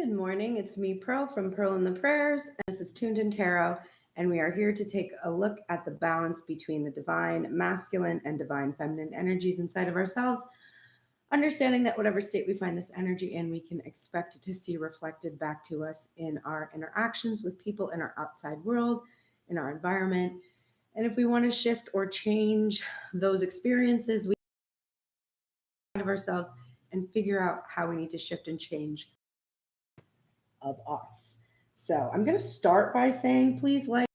Good morning. It's me, Pearl, from Pearl and the Prayers. And this is Tuned in Tarot. And we are here to take a look at the balance between the divine masculine and divine feminine energies inside of ourselves. Understanding that whatever state we find this energy in, we can expect to see reflected back to us in our interactions with people in our outside world, in our environment. And if we want to shift or change those experiences, we of ourselves and figure out how we need to shift and change of us. So I'm going to start by saying, please like,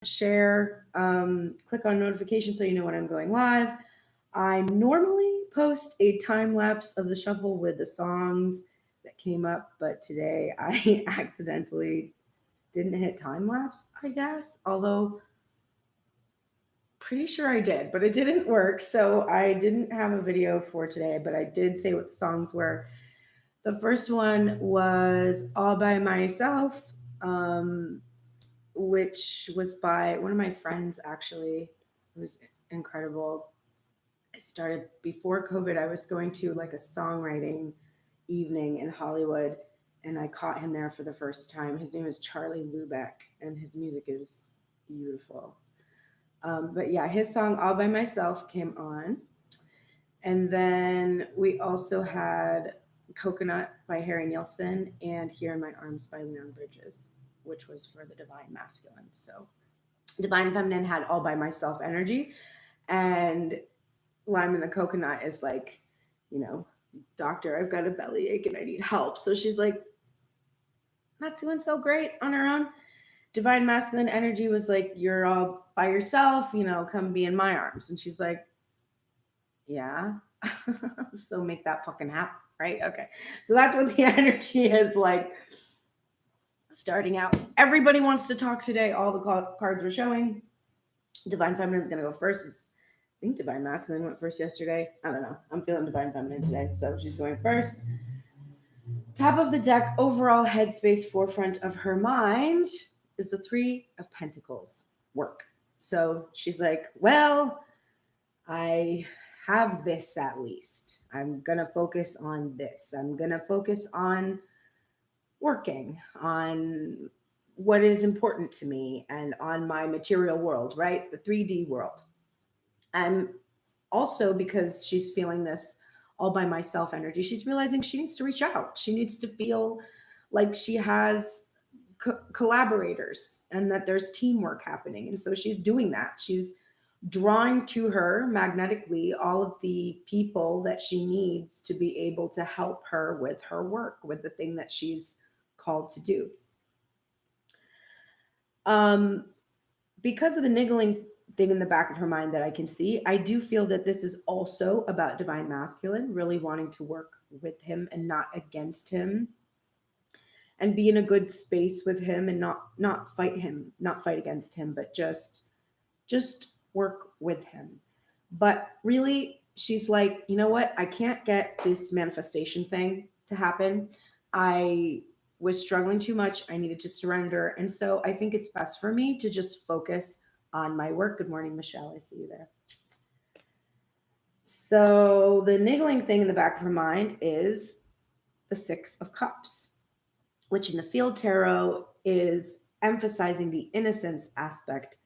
share, click on notification so you know when I'm going live. I normally post a time lapse of the shuffle with the songs that came up, but today I accidentally didn't hit time lapse, I guess, although pretty sure I did, but it didn't work. So I didn't have a video for today, but I did say what the songs were. The first one was All by Myself, which was by one of my friends, actually. It was incredible. I started before COVID. I was going to like a songwriting evening in Hollywood, and I caught him there for the first time. His name is Charlie Lubeck, and his music is beautiful. But yeah, his song All by Myself came on. And then we also had Coconut by Harry Nilsson and Here in My Arms by Leon Bridges, which was for the divine masculine. So divine feminine had All by Myself energy, and Lime in the Coconut is like, doctor, I've got a bellyache and I need help. So she's like, not doing so great on her own. Divine masculine energy was like, you're all by yourself, come be in my arms. And she's like, yeah. So make that fucking happen, right? Okay. So that's what the energy is like starting out. Everybody wants to talk today. All the cards were showing. Divine feminine is going to go first. I think divine masculine went first yesterday. I don't know. I'm feeling divine feminine today. So she's going first. Top of the deck, overall headspace, forefront of her mind is the Three of Pentacles, work. So she's like, well, I have this at least. I'm going to focus on this. I'm going to focus on working, on what is important to me, and on my material world, right? The 3D world. I'm also, because she's feeling this all by myself energy, she's realizing she needs to reach out. She needs to feel like she has collaborators and that there's teamwork happening. And so she's doing that. She's drawing to her magnetically all of the people that she needs to be able to help her with her work, with the thing that she's called to do. Because of the niggling thing in the back of her mind that I can see, I do feel that this is also about divine masculine, really wanting to work with him and not against him, and be in a good space with him and not fight him, not fight against him, but just work with him. But really, she's like, you know what? I can't get this manifestation thing to happen. I was struggling too much. I needed to surrender. And so I think it's best for me to just focus on my work. Good morning, Michelle. I see you there. So the niggling thing in the back of her mind is the Six of Cups, which in the field tarot is emphasizing the innocence aspect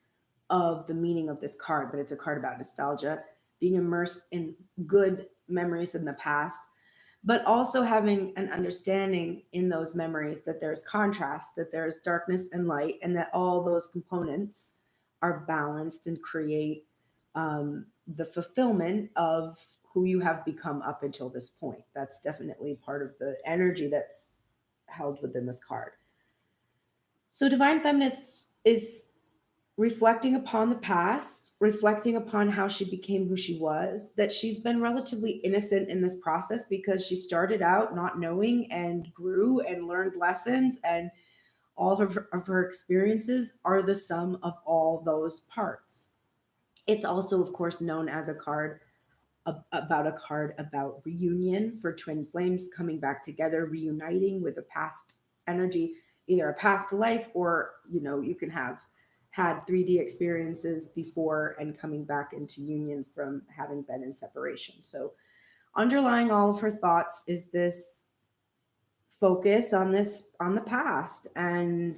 of the meaning of this card, but it's a card about nostalgia, being immersed in good memories in the past, but also having an understanding in those memories that there's contrast, that there's darkness and light, and that all those components are balanced and create the fulfillment of who you have become up until this point. That's definitely part of the energy that's held within this card. So divine feminist is reflecting upon the past, reflecting upon how she became who she was, that she's been relatively innocent in this process because she started out not knowing and grew and learned lessons, and all of her experiences are the sum of all those parts. It's also, of course, known as a card about reunion, for twin flames coming back together, reuniting with a past energy, either a past life or, you can have had 3D experiences before and coming back into union from having been in separation. So underlying all of her thoughts is this focus on the past. And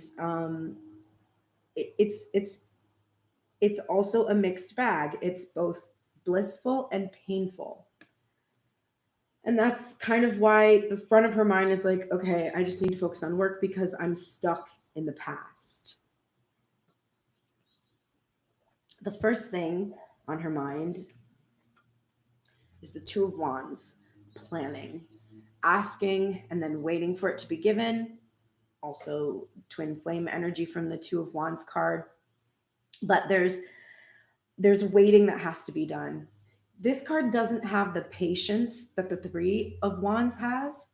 it's also a mixed bag. It's both blissful and painful. And that's kind of why the front of her mind is like, okay, I just need to focus on work because I'm stuck in the past. The first thing on her mind is the Two of Wands, planning, asking and then waiting for it to be given. Also, twin flame energy from the Two of Wands card. But there's waiting that has to be done. This card doesn't have the patience that the Three of Wands has,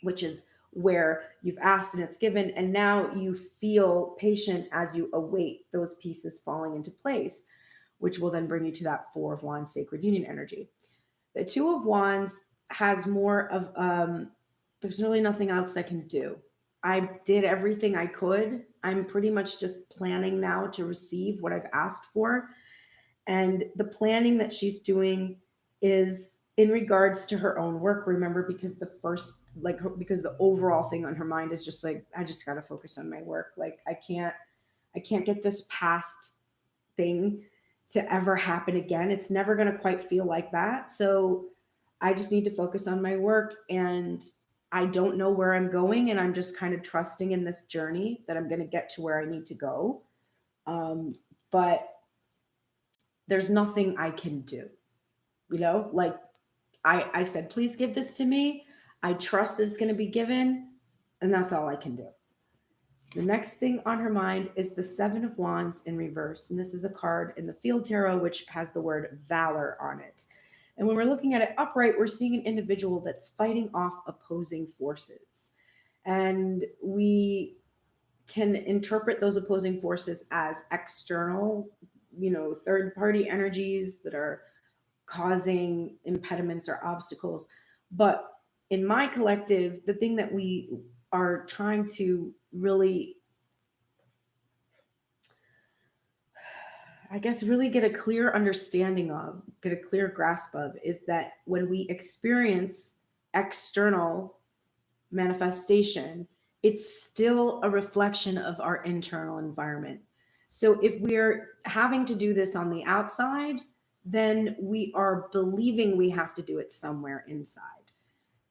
which is where you've asked and it's given, and now you feel patient as you await those pieces falling into place, which will then bring you to that Four of Wands sacred union energy. The Two of Wands has more of there's really nothing else I can do. I did everything I could. I'm pretty much just planning now to receive what I've asked for. And the planning that she's doing is in regards to her own work. Remember, because because the overall thing on her mind is just like, I just got to focus on my work. Like I can't get this past thing to ever happen again. It's never going to quite feel like that. So I just need to focus on my work, and I don't know where I'm going. And I'm just kind of trusting in this journey that I'm going to get to where I need to go. But there's nothing I can do, like I said, please give this to me. I trust it's going to be given, and that's all I can do. The next thing on her mind is the Seven of Wands in reverse. And this is a card in the Field Tarot, which has the word valor on it. And when we're looking at it upright, we're seeing an individual that's fighting off opposing forces. And we can interpret those opposing forces as external, third party energies that are causing impediments or obstacles. But in my collective, the thing that we are trying to really, really get a clear understanding of, get a clear grasp of, is that when we experience external manifestation, it's still a reflection of our internal environment. So if we're having to do this on the outside, then we are believing we have to do it somewhere inside.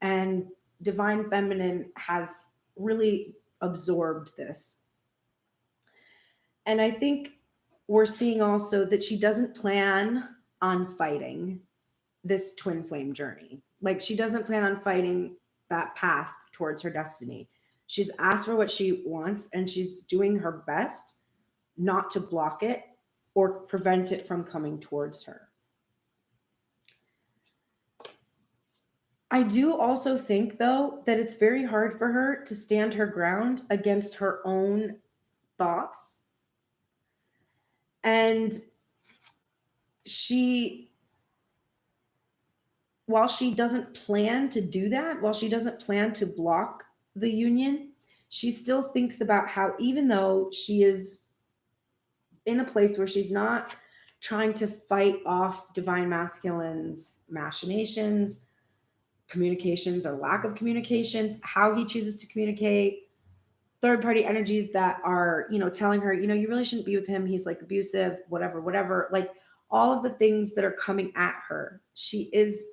And Divine Feminine has really absorbed this. And I think we're seeing also that she doesn't plan on fighting this twin flame journey. Like she doesn't plan on fighting that path towards her destiny. She's asked for what she wants, and she's doing her best not to block it or prevent it from coming towards her. I do also think, though, that it's very hard for her to stand her ground against her own thoughts. And while she doesn't plan to do that, while she doesn't plan to block the union, she still thinks about how, even though she is in a place where she's not trying to fight off divine masculine's machinations, communications or lack of communications, how he chooses to communicate, third party energies that are, telling her, you really shouldn't be with him. He's like abusive, whatever, like all of the things that are coming at her. She's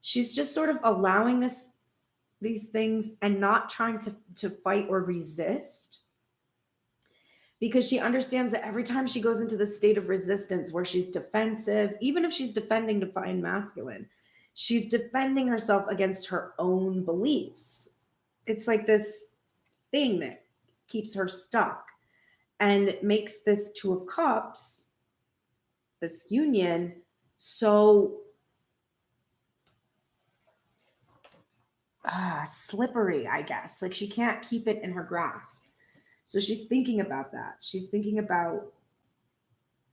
just sort of allowing these things and not trying to fight or resist, because she understands that every time she goes into the state of resistance where she's defensive, even if she's defending divine masculine, she's defending herself against her own beliefs. It's like this thing that keeps her stuck and makes this Two of Cups, this union, so slippery, I guess. Like she can't keep it in her grasp. So she's thinking about that. She's thinking about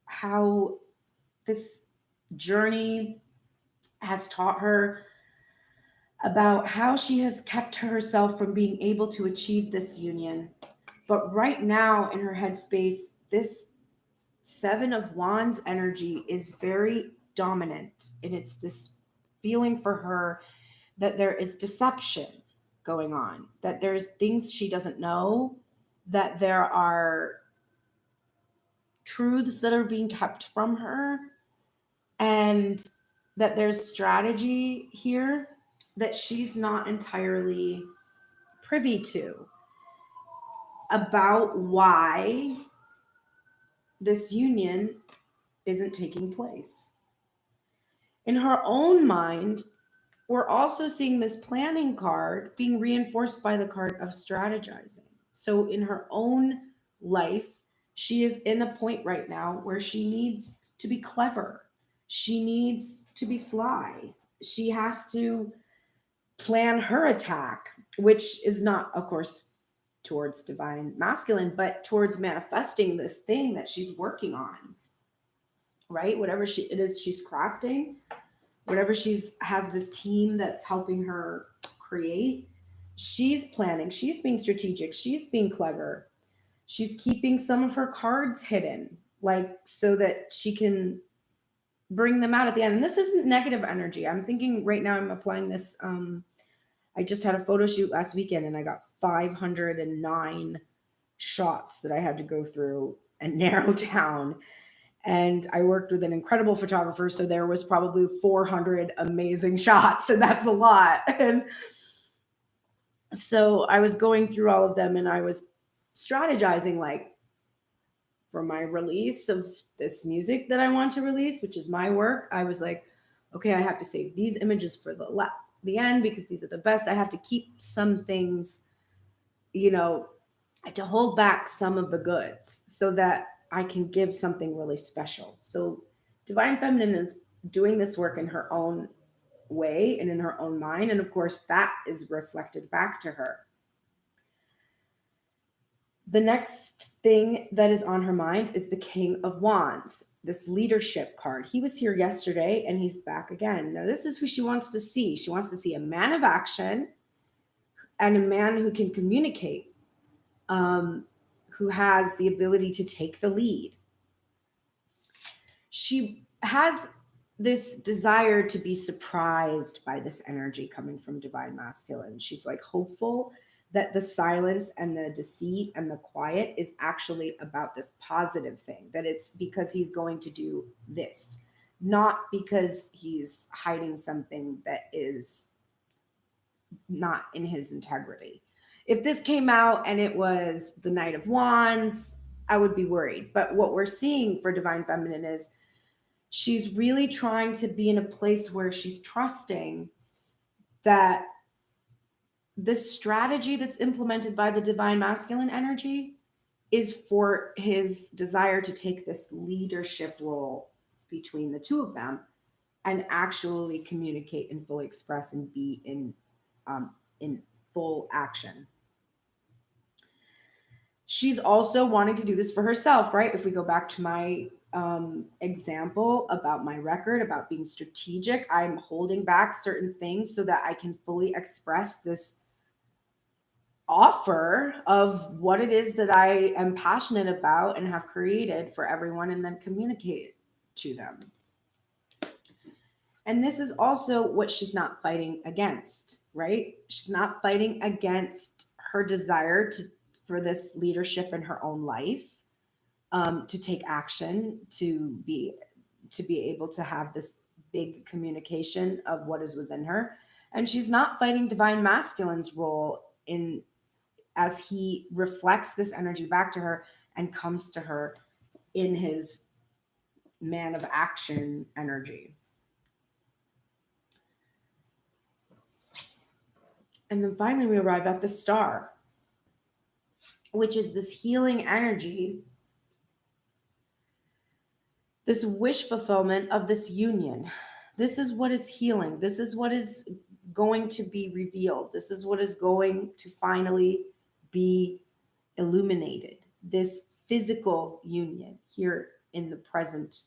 how this journey has taught her about how she has kept herself from being able to achieve this union. But right now in her headspace, this Seven of Wands energy is very dominant. And it's this feeling for her that there is deception. going on, that there's things she doesn't know, that there are truths that are being kept from her, and that there's strategy here that she's not entirely privy to about why this union isn't taking place. In her own mind, we're also seeing this planning card being reinforced by the card of strategizing. So in her own life, she is in a point right now where she needs to be clever. She needs to be sly. She has to plan her attack, which is not, of course, towards divine masculine, but towards manifesting this thing that she's working on, right? Whatever it is she's crafting, whatever has this team that's helping her create, she's planning, she's being strategic, she's being clever, she's keeping some of her cards hidden, like so that she can bring them out at the end. And this isn't negative energy. I'm thinking right now I'm applying this. I just had a photo shoot last weekend and I got 509 shots that I had to go through and narrow down. And I worked with an incredible photographer, so there was probably 400 amazing shots, and that's a lot. And so I was going through all of them and I was strategizing, like, for my release of this music that I want to release, which is my work, I was like, okay, I have to save these images for the end because these are the best. I have to keep some things, I have to hold back some of the goods so that I can give something really special. So Divine Feminine is doing this work in her own way and in her own mind. And of course, that is reflected back to her. The next thing that is on her mind is the King of Wands, this leadership card. He was here yesterday and he's back again. Now, this is who she wants to see. She wants to see a man of action and a man who can communicate, who has the ability to take the lead. She has this desire to be surprised by this energy coming from Divine Masculine. She's like hopeful that the silence and the deceit and the quiet is actually about this positive thing, that it's because he's going to do this, not because he's hiding something that is not in his integrity. If this came out and it was the Knight of Wands, I would be worried. But what we're seeing for Divine Feminine is she's really trying to be in a place where she's trusting that this strategy that's implemented by the Divine Masculine energy is for his desire to take this leadership role between the two of them and actually communicate and fully express and be in full action. She's also wanting to do this for herself, right? If we go back to my example about my record, about being strategic, I'm holding back certain things so that I can fully express this offer of what it is that I am passionate about and have created for everyone and then communicate it to them. And this is also what she's not fighting against, right? She's not fighting against her desire for this leadership in her own life, to take action, to be able to have this big communication of what is within her. And she's not fighting Divine Masculine's role as he reflects this energy back to her and comes to her in his man of action energy. And then finally we arrive at the Star, which is this healing energy, this wish fulfillment of this union. This is what is healing. This is what is going to be revealed. This is what is going to finally be illuminated. This physical union here in the present,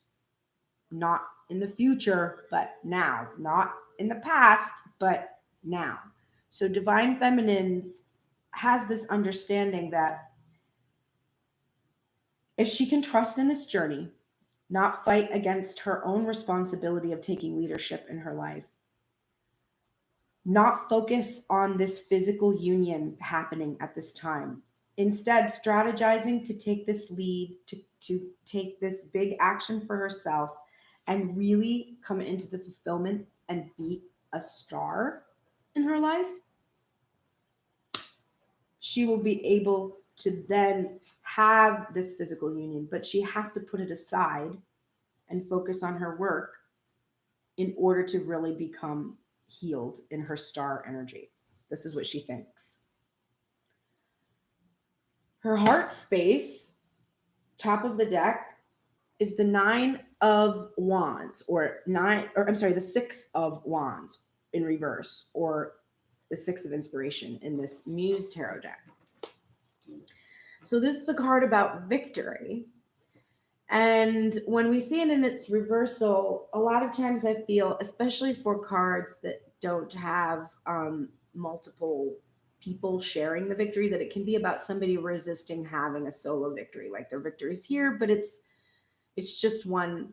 not in the future, but now, not in the past, but now. So Divine Feminines has this understanding that if she can trust in this journey, not fight against her own responsibility of taking leadership in her life, not focus on this physical union happening at this time. Instead, strategizing to take this lead, to take this big action for herself and really come into the fulfillment and be a star in her life, she will be able to then have this physical union, but she has to put it aside and focus on her work in order to really become healed in her star energy. This is what she thinks. Her heart space, top of the deck, is the 9 of Wands, the 6 of Wands in reverse, or the 6 of Inspiration in this Muse tarot deck. So this is a card about victory. And when we see it in its reversal, a lot of times I feel, especially for cards that don't have multiple people sharing the victory, that it can be about somebody resisting having a solo victory. Like their victory's here, but it's just one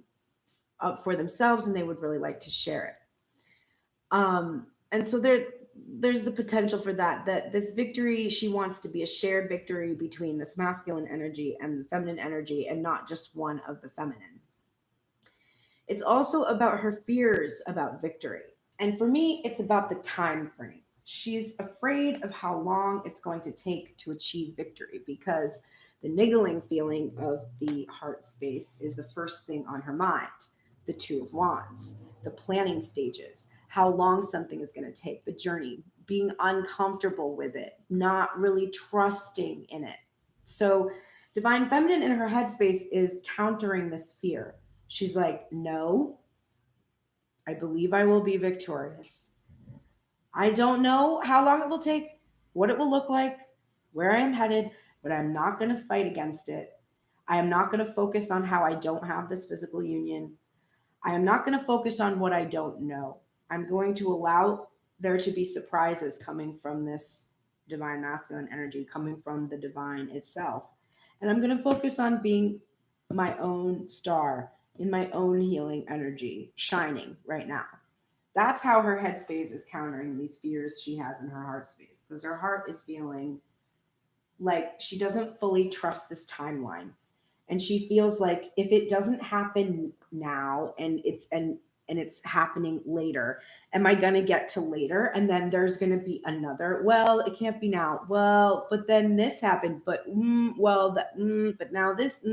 for themselves and they would really like to share it. And so there's the potential for that this victory, she wants to be a shared victory between this masculine energy and the feminine energy, and not just one of the feminine. It's also about her fears about victory. And for me, it's about the time frame. She's afraid of how long it's going to take to achieve victory, because the niggling feeling of the heart space is the first thing on her mind. The 2 of Wands, the planning stages, how long something is going to take, the journey, being uncomfortable with it, not really trusting in it. So Divine Feminine in her headspace is countering this fear. She's like, no, I believe I will be victorious. I don't know how long it will take, what it will look like, where I am headed, but I'm not going to fight against it. I am not going to focus on how I don't have this physical union. I am not going to focus on what I don't know. I'm going to allow there to be surprises coming from this divine masculine energy, coming from the divine itself. And I'm going to focus on being my own star in my own healing energy, shining right now. That's how her headspace is countering these fears she has in her heart space, because her heart is feeling like she doesn't fully trust this timeline. And she feels like if it doesn't happen now and it's happening later, am I going to get to later? And then there's going to be another, well, it can't be now. Well, but then this happened, but but now this,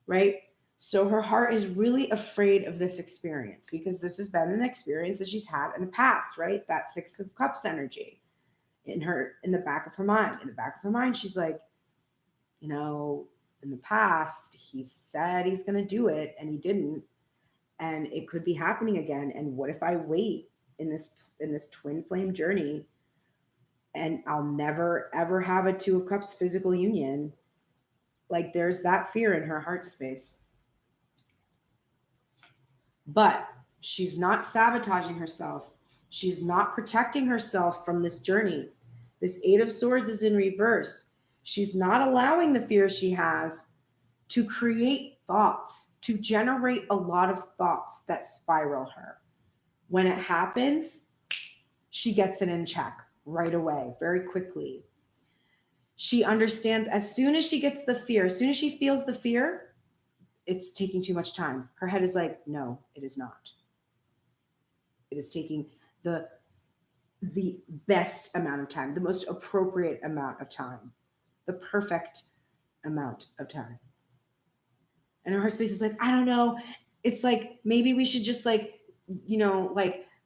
right? So her heart is really afraid of this experience, because this has been an experience that she's had in the past, right? That 6 of Cups energy in the back of her mind. In the back of her mind, she's like, in the past, he said he's going to do it and he didn't. And it could be happening again. And what if I wait in this twin flame journey and I'll never, ever have a 2 of Cups physical union? Like there's that fear in her heart space. But she's not sabotaging herself. She's not protecting herself from this journey. This 8 of Swords is in reverse. She's not allowing the fears she has to create thoughts, to generate a lot of thoughts that spiral her. When it happens, she gets it in check right away, very quickly. She understands as soon as she gets the fear, as soon as she feels the fear, it's taking too much time. Her head is like, no, it is not. It is taking the best amount of time, the most appropriate amount of time, the perfect amount of time. And her heart space is like, I don't know. It's like, maybe we should just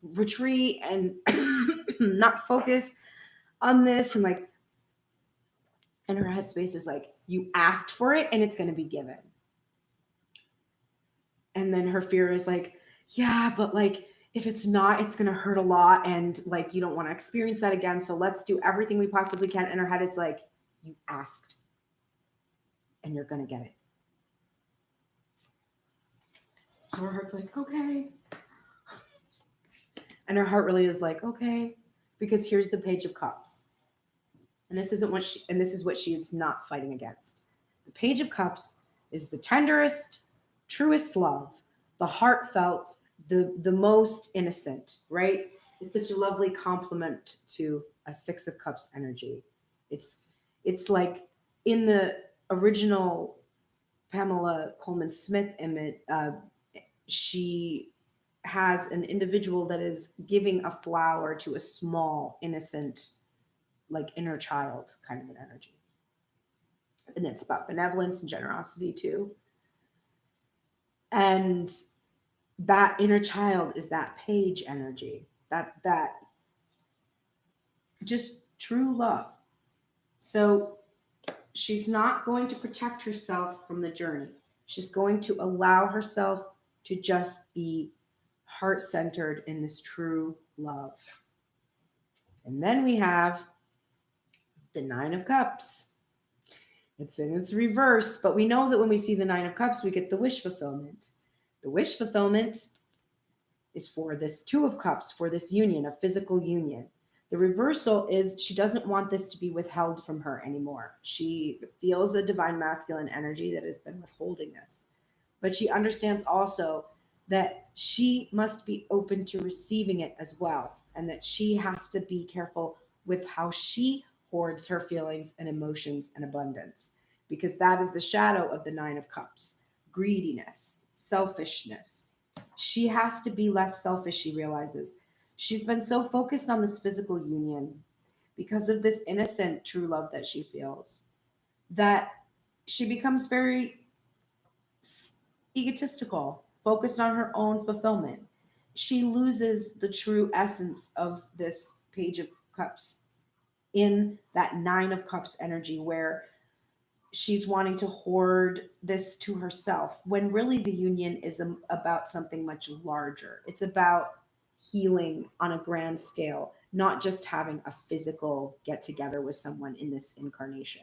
retreat and not focus on this. And her head space is like, you asked for it and it's going to be given. And then her fear is like, yeah, but if it's not, it's going to hurt a lot. And you don't want to experience that again. So let's do everything we possibly can. And her head is like, you asked and you're going to get it. So her heart's like, okay. And her heart really is like, okay, because here's the Page of Cups. And this is what she is not fighting against. The Page of Cups is the tenderest, truest love, the heartfelt, the most innocent, right? is such a lovely complement to a Six of Cups energy. It's like in the original Pamela Coleman Smith image, she has an individual that is giving a flower to a small, innocent, like inner child kind of an energy. And it's about benevolence and generosity too. And that inner child is that page energy, that just true love. So she's not going to protect herself from the journey. She's going to allow herself to just be heart-centered in this true love. And then we have the Nine of Cups. It's in its reverse, but we know that when we see the Nine of Cups, we get the wish fulfillment. The wish fulfillment is for this Two of Cups, for this union, a physical union. The reversal is she doesn't want this to be withheld from her anymore. She feels a divine masculine energy that has been withholding this. But she understands also that she must be open to receiving it as well, and that she has to be careful with how she hoards her feelings and emotions and abundance, because that is the shadow of the Nine of Cups. Greediness, selfishness. She has to be less selfish, she realizes. She's been so focused on this physical union because of this innocent true love that she feels, that she becomes very egotistical, focused on her own fulfillment. She loses the true essence of this Page of Cups in that Nine of Cups energy, where she's wanting to hoard this to herself, when really the union is about something much larger. It's about healing on a grand scale, not just having a physical get together with someone in this incarnation.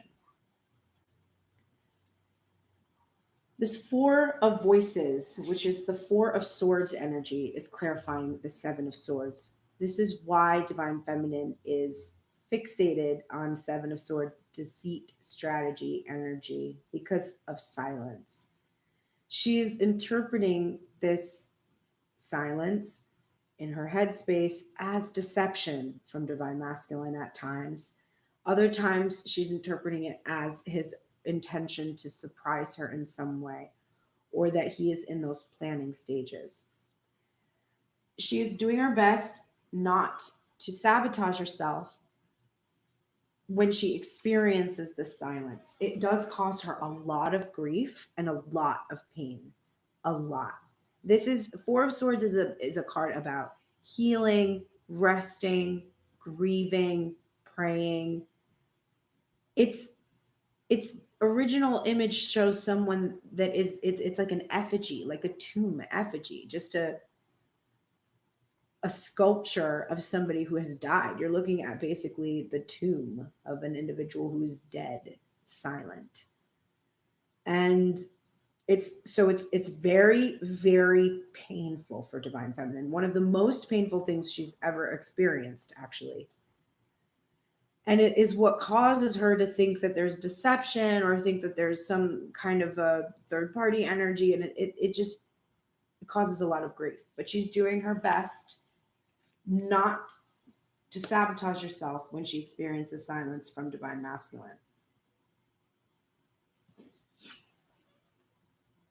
This Four of Voices, which is the Four of Swords energy, is clarifying the Seven of Swords. This is why Divine Feminine is fixated on Seven of Swords, deceit, strategy, energy, because of silence. She's interpreting this silence in her headspace as deception from Divine Masculine at times. Other times, she's interpreting it as his intention to surprise her in some way, or that he is in those planning stages. She is doing her best not to sabotage herself when she experiences this silence. It does cause her a lot of grief and a lot of pain. A lot. This is Four of Swords is a card about healing, resting, grieving, praying. Its original image shows someone that is it's like an effigy, like a tomb effigy, just a sculpture of somebody who has died. You're looking at basically the tomb of an individual who is dead, silent. And it's very, very painful for Divine Feminine. One of the most painful things she's ever experienced, actually. And it is what causes her to think that there's deception, or think that there's some kind of a third party energy. And it just causes a lot of grief. But she's doing her best not to sabotage herself when she experiences silence from Divine Masculine.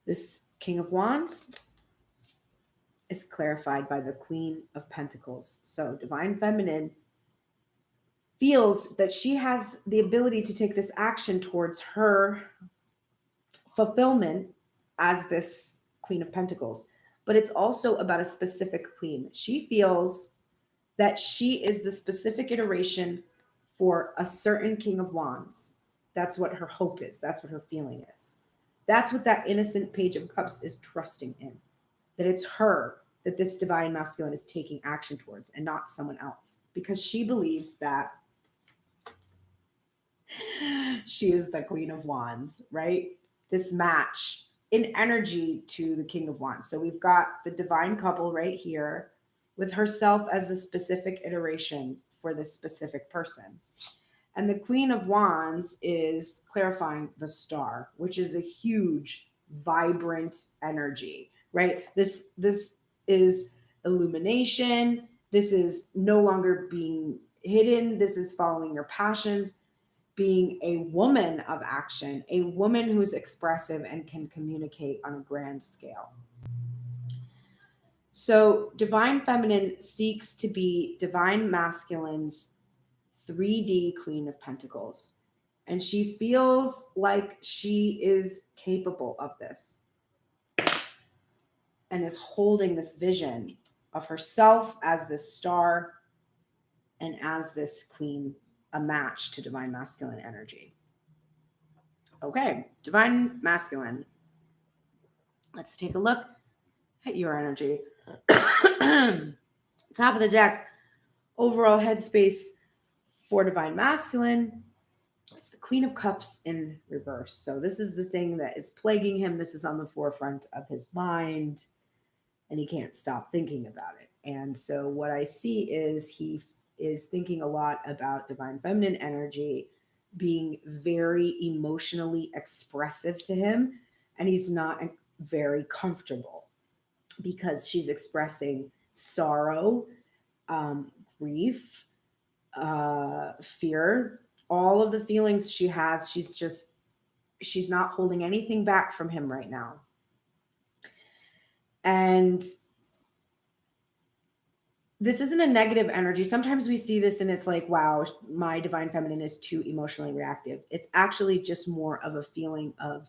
This King of Wands is clarified by the Queen of Pentacles. So Divine Feminine feels that she has the ability to take this action towards her fulfillment as this Queen of Pentacles. But it's also about a specific queen. She feels that she is the specific iteration for a certain King of Wands. That's what her hope is. That's what her feeling is. That's what that innocent Page of Cups is trusting in. That it's her that this Divine Masculine is taking action towards, and not someone else. Because she believes that she is the Queen of Wands, right? This match in energy to the King of Wands. So we've got the divine couple right here with herself as the specific iteration for this specific person. And the Queen of Wands is clarifying the Star, which is a huge, vibrant energy, right? This is illumination. This is no longer being hidden. This is following your passions, being a woman of action, a woman who's expressive and can communicate on a grand scale. So, divine feminine seeks to be divine masculine's 3D Queen of Pentacles. And she feels like she is capable of this and is holding this vision of herself as this star and as this queen, a match to divine masculine energy. Okay, divine masculine. Let's take a look at your energy. Top of the deck, overall headspace for divine masculine. It's the Queen of Cups in reverse. So this is the thing that is plaguing him. This is on the forefront of his mind, and he can't stop thinking about it. And so what I see is he is thinking a lot about divine feminine energy being very emotionally expressive to him, and he's not very comfortable because she's expressing sorrow, grief, fear, all of the feelings she has. She's not holding anything back from him right now. And this isn't a negative energy. Sometimes we see this and it's like, wow, my divine feminine is too emotionally reactive. It's actually just more of a feeling of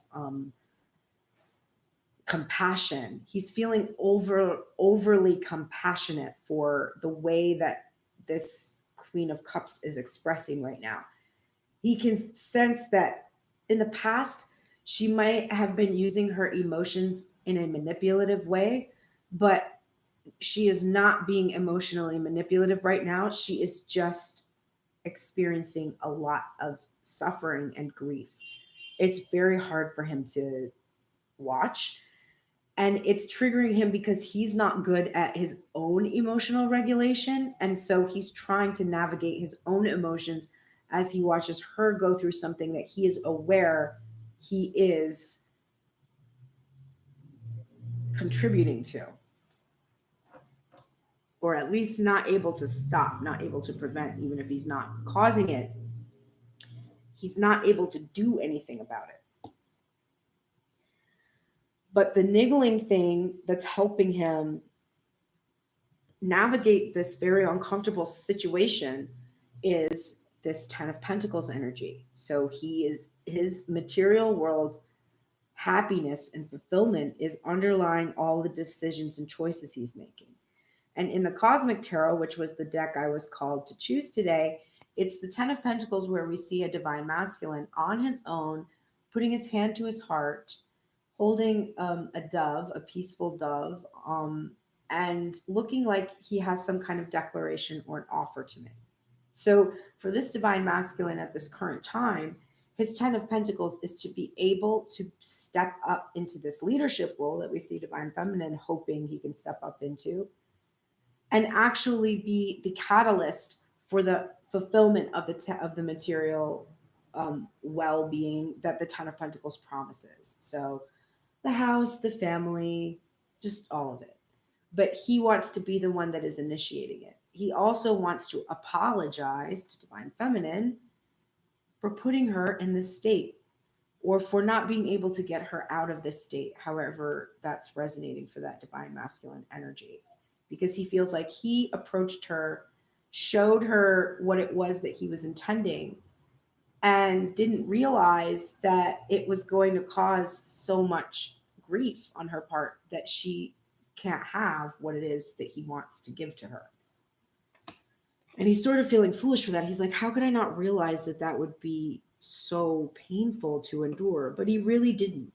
compassion. He's feeling overly compassionate for the way that this Queen of Cups is expressing right now. He can sense that in the past, she might have been using her emotions in a manipulative way, but she is not being emotionally manipulative right now. She is just experiencing a lot of suffering and grief. It's very hard for him to watch. And it's triggering him because he's not good at his own emotional regulation. And so he's trying to navigate his own emotions as he watches her go through something that he is aware he is contributing to. Or at least not able to stop, not able to prevent, even if he's not causing it. He's not able to do anything about it. But the niggling thing that's helping him navigate this very uncomfortable situation is this 10 of Pentacles energy. So his material world happiness and fulfillment is underlying all the decisions and choices he's making. And in the Cosmic Tarot, which was the deck I was called to choose today, it's the 10 of Pentacles where we see a divine masculine on his own, putting his hand to his heart, holding a dove, a peaceful dove, and looking like he has some kind of declaration or an offer to make. So for this divine masculine at this current time, his 10 of Pentacles is to be able to step up into this leadership role that we see divine feminine hoping he can step up into, and actually be the catalyst for the fulfillment of the material well-being that the 10 of Pentacles promises. So the house, the family, just all of it. But he wants to be the one that is initiating it. He also wants to apologize to divine feminine for putting her in this state, or for not being able to get her out of this state, however that's resonating for that divine masculine energy. Because he feels like he approached her, showed her what it was that he was intending, and didn't realize that it was going to cause so much grief on her part that she can't have what it is that he wants to give to her. And he's sort of feeling foolish for that. He's like, how could I not realize that that would be so painful to endure? But he really didn't.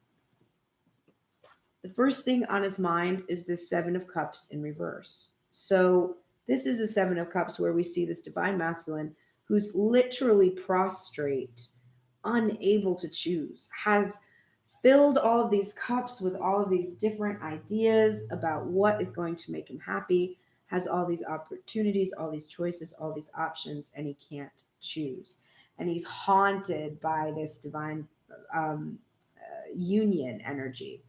The first thing on his mind is this 7 of Cups in reverse. So this is a 7 of Cups where we see this divine masculine who's literally prostrate, unable to choose, has filled all of these cups with all of these different ideas about what is going to make him happy, has all these opportunities, all these choices, all these options, and he can't choose. And he's haunted by this divine union energy.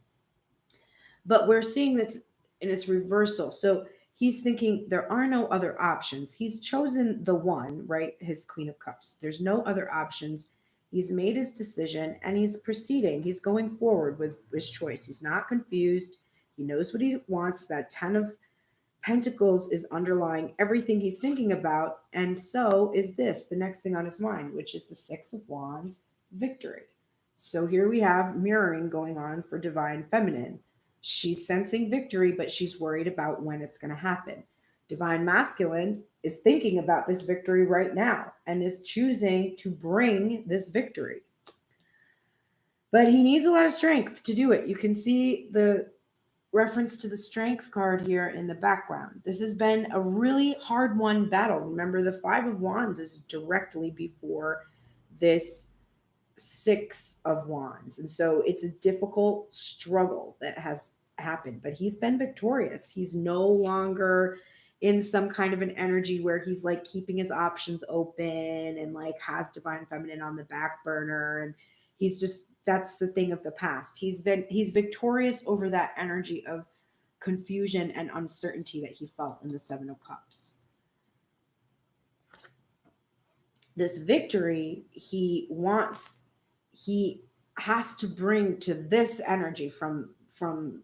But we're seeing this in its reversal. So he's thinking there are no other options. He's chosen the one, right? His Queen of Cups. There's no other options. He's made his decision and he's proceeding. He's going forward with his choice. He's not confused. He knows what he wants. That 10 of Pentacles is underlying everything he's thinking about. And so is this, the next thing on his mind, which is the 6 of Wands, victory. So here we have mirroring going on for Divine Feminine. She's sensing victory, but she's worried about when it's going to happen. Divine Masculine is thinking about this victory right now and is choosing to bring this victory. But he needs a lot of strength to do it. You can see the reference to the strength card here in the background. This has been a really hard won battle. Remember, the 5 of Wands is directly before this 6 of Wands. And so it's a difficult struggle that has happened, but he's been victorious. He's no longer in some kind of an energy where he's like keeping his options open and like has Divine Feminine on the back burner. And he's just, that's the thing of the past. He's victorious over that energy of confusion and uncertainty that he felt in the 7 of Cups. This victory he has to bring to this energy from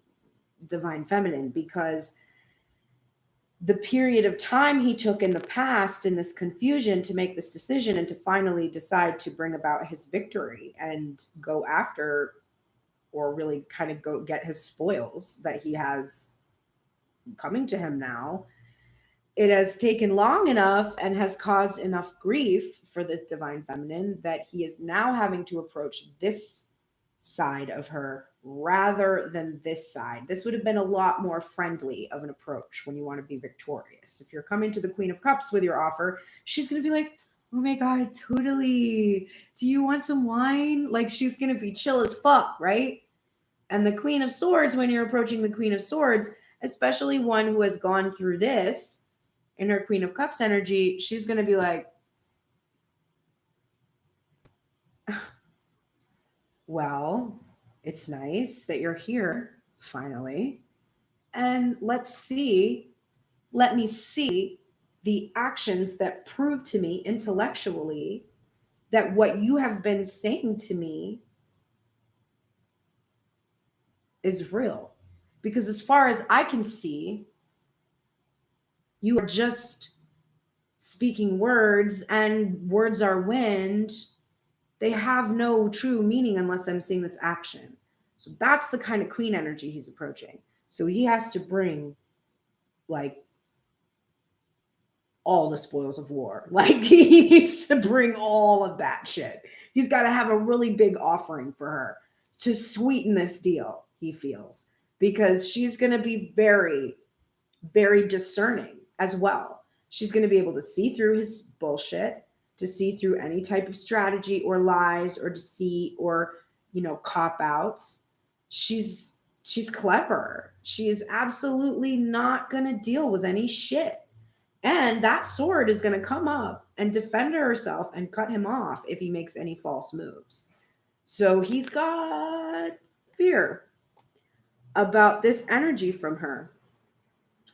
Divine Feminine, because the period of time he took in the past in this confusion to make this decision and to finally decide to bring about his victory and go after, or really kind of go get his spoils that he has coming to him now, it has taken long enough and has caused enough grief for this Divine Feminine that he is now having to approach this side of her rather than this side. This would have been a lot more friendly of an approach when you want to be victorious. If you're coming to the Queen of Cups with your offer, she's going to be like, oh my God, totally. Do you want some wine? Like, she's going to be chill as fuck, right? And the Queen of Swords, when you're approaching the Queen of Swords, especially one who has gone through this in her Queen of Cups energy, she's going to be like, well, it's nice that you're here finally. And let me see the actions that prove to me intellectually that what you have been saying to me is real. Because as far as I can see, you are just speaking words, and words are wind. They have no true meaning unless I'm seeing this action. So that's the kind of queen energy he's approaching. So he has to bring like all the spoils of war. Like, he needs to bring all of that shit. He's got to have a really big offering for her to sweeten this deal, he feels, because she's going to be very, very discerning as well. She's going to be able to see through his bullshit, to see through any type of strategy or lies or deceit or, cop outs. She's clever. She is absolutely not going to deal with any shit. And that sword is going to come up and defend herself and cut him off if he makes any false moves. So he's got fear about this energy from her.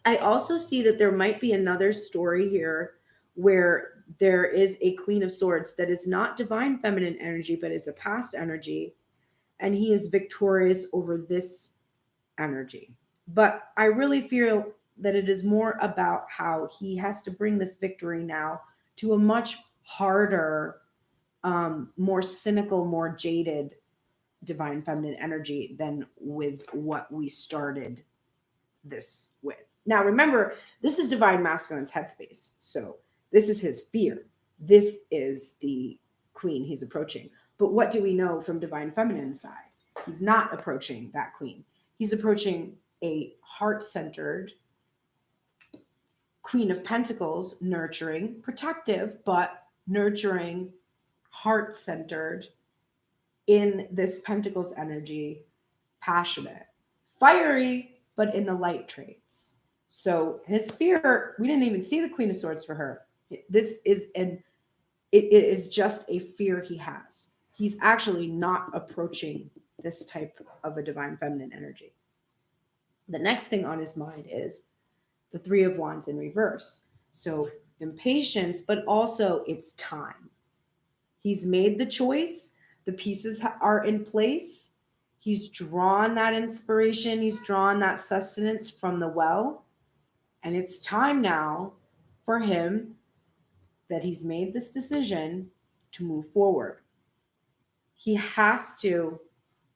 I also see that there might be another story here where there is a Queen of Swords that is not Divine Feminine energy, but is a past energy, and he is victorious over this energy. But I really feel that it is more about how he has to bring this victory now to a much harder, more cynical, more jaded Divine Feminine energy than with what we started this with. Now, remember, this is Divine Masculine's headspace. So this is his fear. This is the queen he's approaching. But what do we know from Divine Feminine's side? He's not approaching that queen. He's approaching a heart-centered Queen of Pentacles, nurturing, protective, but nurturing, heart-centered, in this Pentacles energy, passionate, fiery, but in the light traits. So his fear, we didn't even see the Queen of Swords for her. This is it is just a fear he has. He's actually not approaching this type of a Divine Feminine energy. The next thing on his mind is the Three of Wands in reverse. So impatience, but also it's time. He's made the choice. The pieces are in place. He's drawn that inspiration. He's drawn that sustenance from the well. And it's time now for him that he's made this decision to move forward. He has to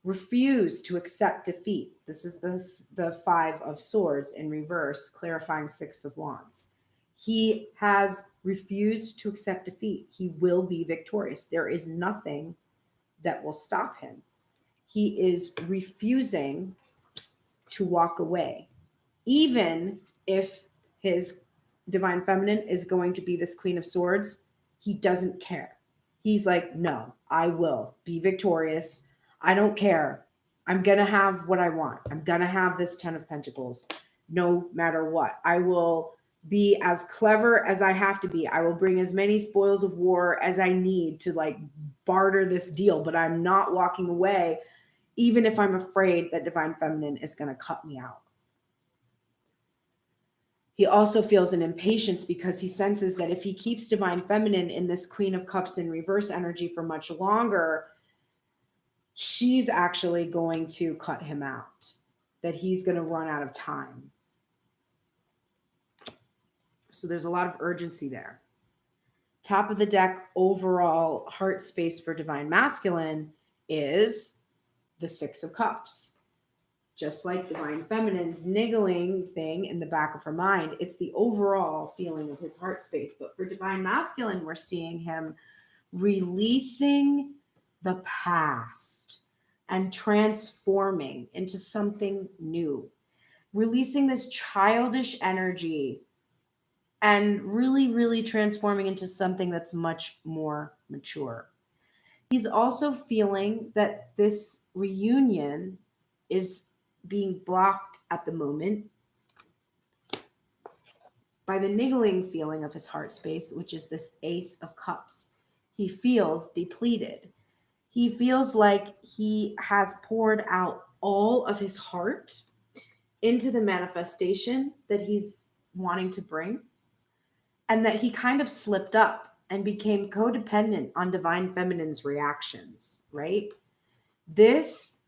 refuse to accept defeat. This is the Five of Swords in reverse, clarifying Six of Wands. He has refused to accept defeat. He will be victorious. There is nothing that will stop him. He is refusing to walk away, even if his divine feminine is going to be this Queen of Swords. He doesn't care. He's like, no, I will be victorious. I don't care. I'm going to have what I want. I'm going to have this 10 of Pentacles no matter what. I will be as clever as I have to be. I will bring as many spoils of war as I need to like barter this deal, but I'm not walking away, even if I'm afraid that divine feminine is going to cut me out. He also feels an impatience because he senses that if he keeps divine feminine in this Queen of Cups in reverse energy for much longer, she's actually going to cut him out, that he's going to run out of time. So there's a lot of urgency there. Top of the deck, overall heart space for divine masculine is the Six of Cups. Just like divine feminine's niggling thing in the back of her mind, it's the overall feeling of his heart space. But for divine masculine, we're seeing him releasing the past and transforming into something new, releasing this childish energy and really, really transforming into something that's much more mature. He's also feeling that this reunion is being blocked at the moment by the niggling feeling of his heart space, which is this Ace of Cups. He feels depleted. He feels like he has poured out all of his heart into the manifestation that he's wanting to bring, and that he kind of slipped up and became codependent on divine feminine's reactions, right? This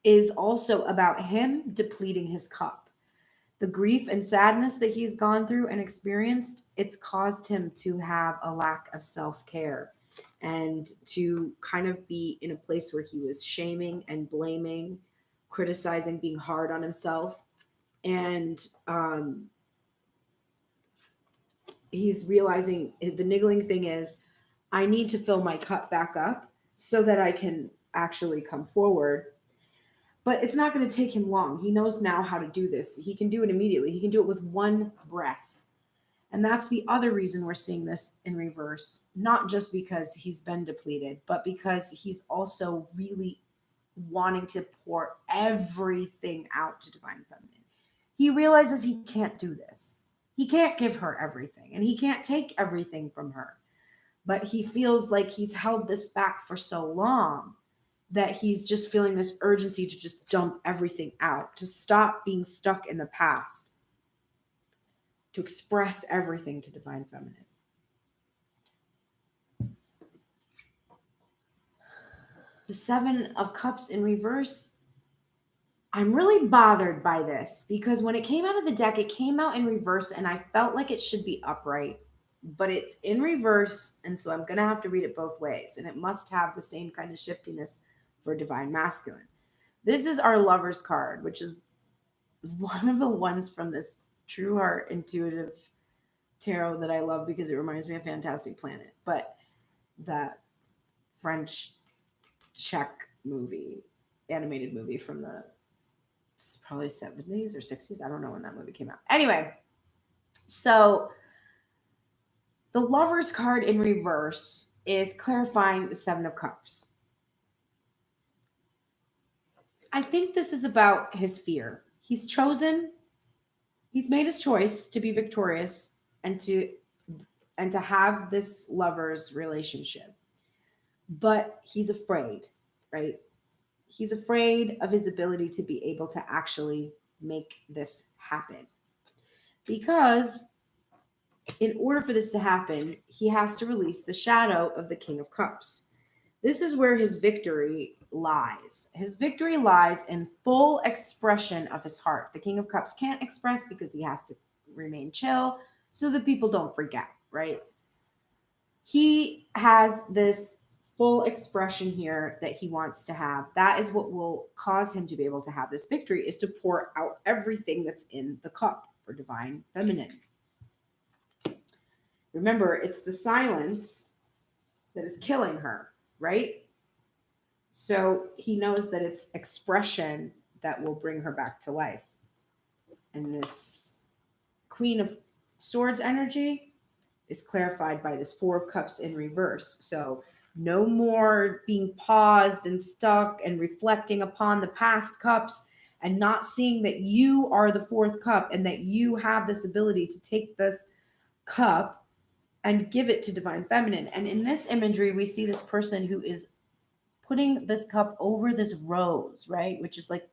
is also about him depleting his cup. The grief and sadness that he's gone through and experienced, it's caused him to have a lack of self-care and to kind of be in a place where he was shaming and blaming, criticizing, being hard on himself. And he's realizing the niggling thing is, I need to fill my cup back up so that I can actually come forward. But it's not going to take him long. He knows now how to do this. He can do it immediately. He can do it with one breath. And that's the other reason we're seeing this in reverse, not just because he's been depleted, but because he's also really wanting to pour everything out to divine feminine. He realizes he can't do this. He can't give her everything, and he can't take everything from her. But he feels like he's held this back for so long that he's just feeling this urgency to just dump everything out, to stop being stuck in the past, to express everything to divine feminine. The Seven of Cups in reverse, I'm really bothered by this because when it came out of the deck, it came out in reverse and I felt like it should be upright, but it's in reverse. And so I'm going to have to read it both ways, and it must have the same kind of shiftiness for divine masculine. This is our Lover's card, which is one of the ones from this True Heart Intuitive Tarot that I love because it reminds me of Fantastic Planet, but that French Czech movie, animated movie from the probably 70s or 60s. I don't know when that movie came out. Anyway, so the Lover's card in reverse is clarifying the Seven of Cups. I think this is about his fear. He's made his choice to be victorious and to have this lover's relationship. But he's afraid, right? He's afraid of his ability to be able to actually make this happen. because in order for this to happen, he has to release the shadow of the King of Cups. This is where his victory lies. His victory lies in full expression of his heart. The King of Cups can't express because he has to remain chill so that people don't forget, right? He has this full expression here that he wants to have. That is what will cause him to be able to have this victory, is to pour out everything that's in the cup for divine feminine. Remember, it's the silence that is killing her, right? So he knows that it's expression that will bring her back to life. And this Queen of Swords energy is clarified by this Four of Cups in reverse. So no more being paused and stuck and reflecting upon the past cups and not seeing that you are the fourth cup and that you have this ability to take this cup and give it to divine feminine. And in this imagery, we see this person who is putting this cup over this rose, right? Which is like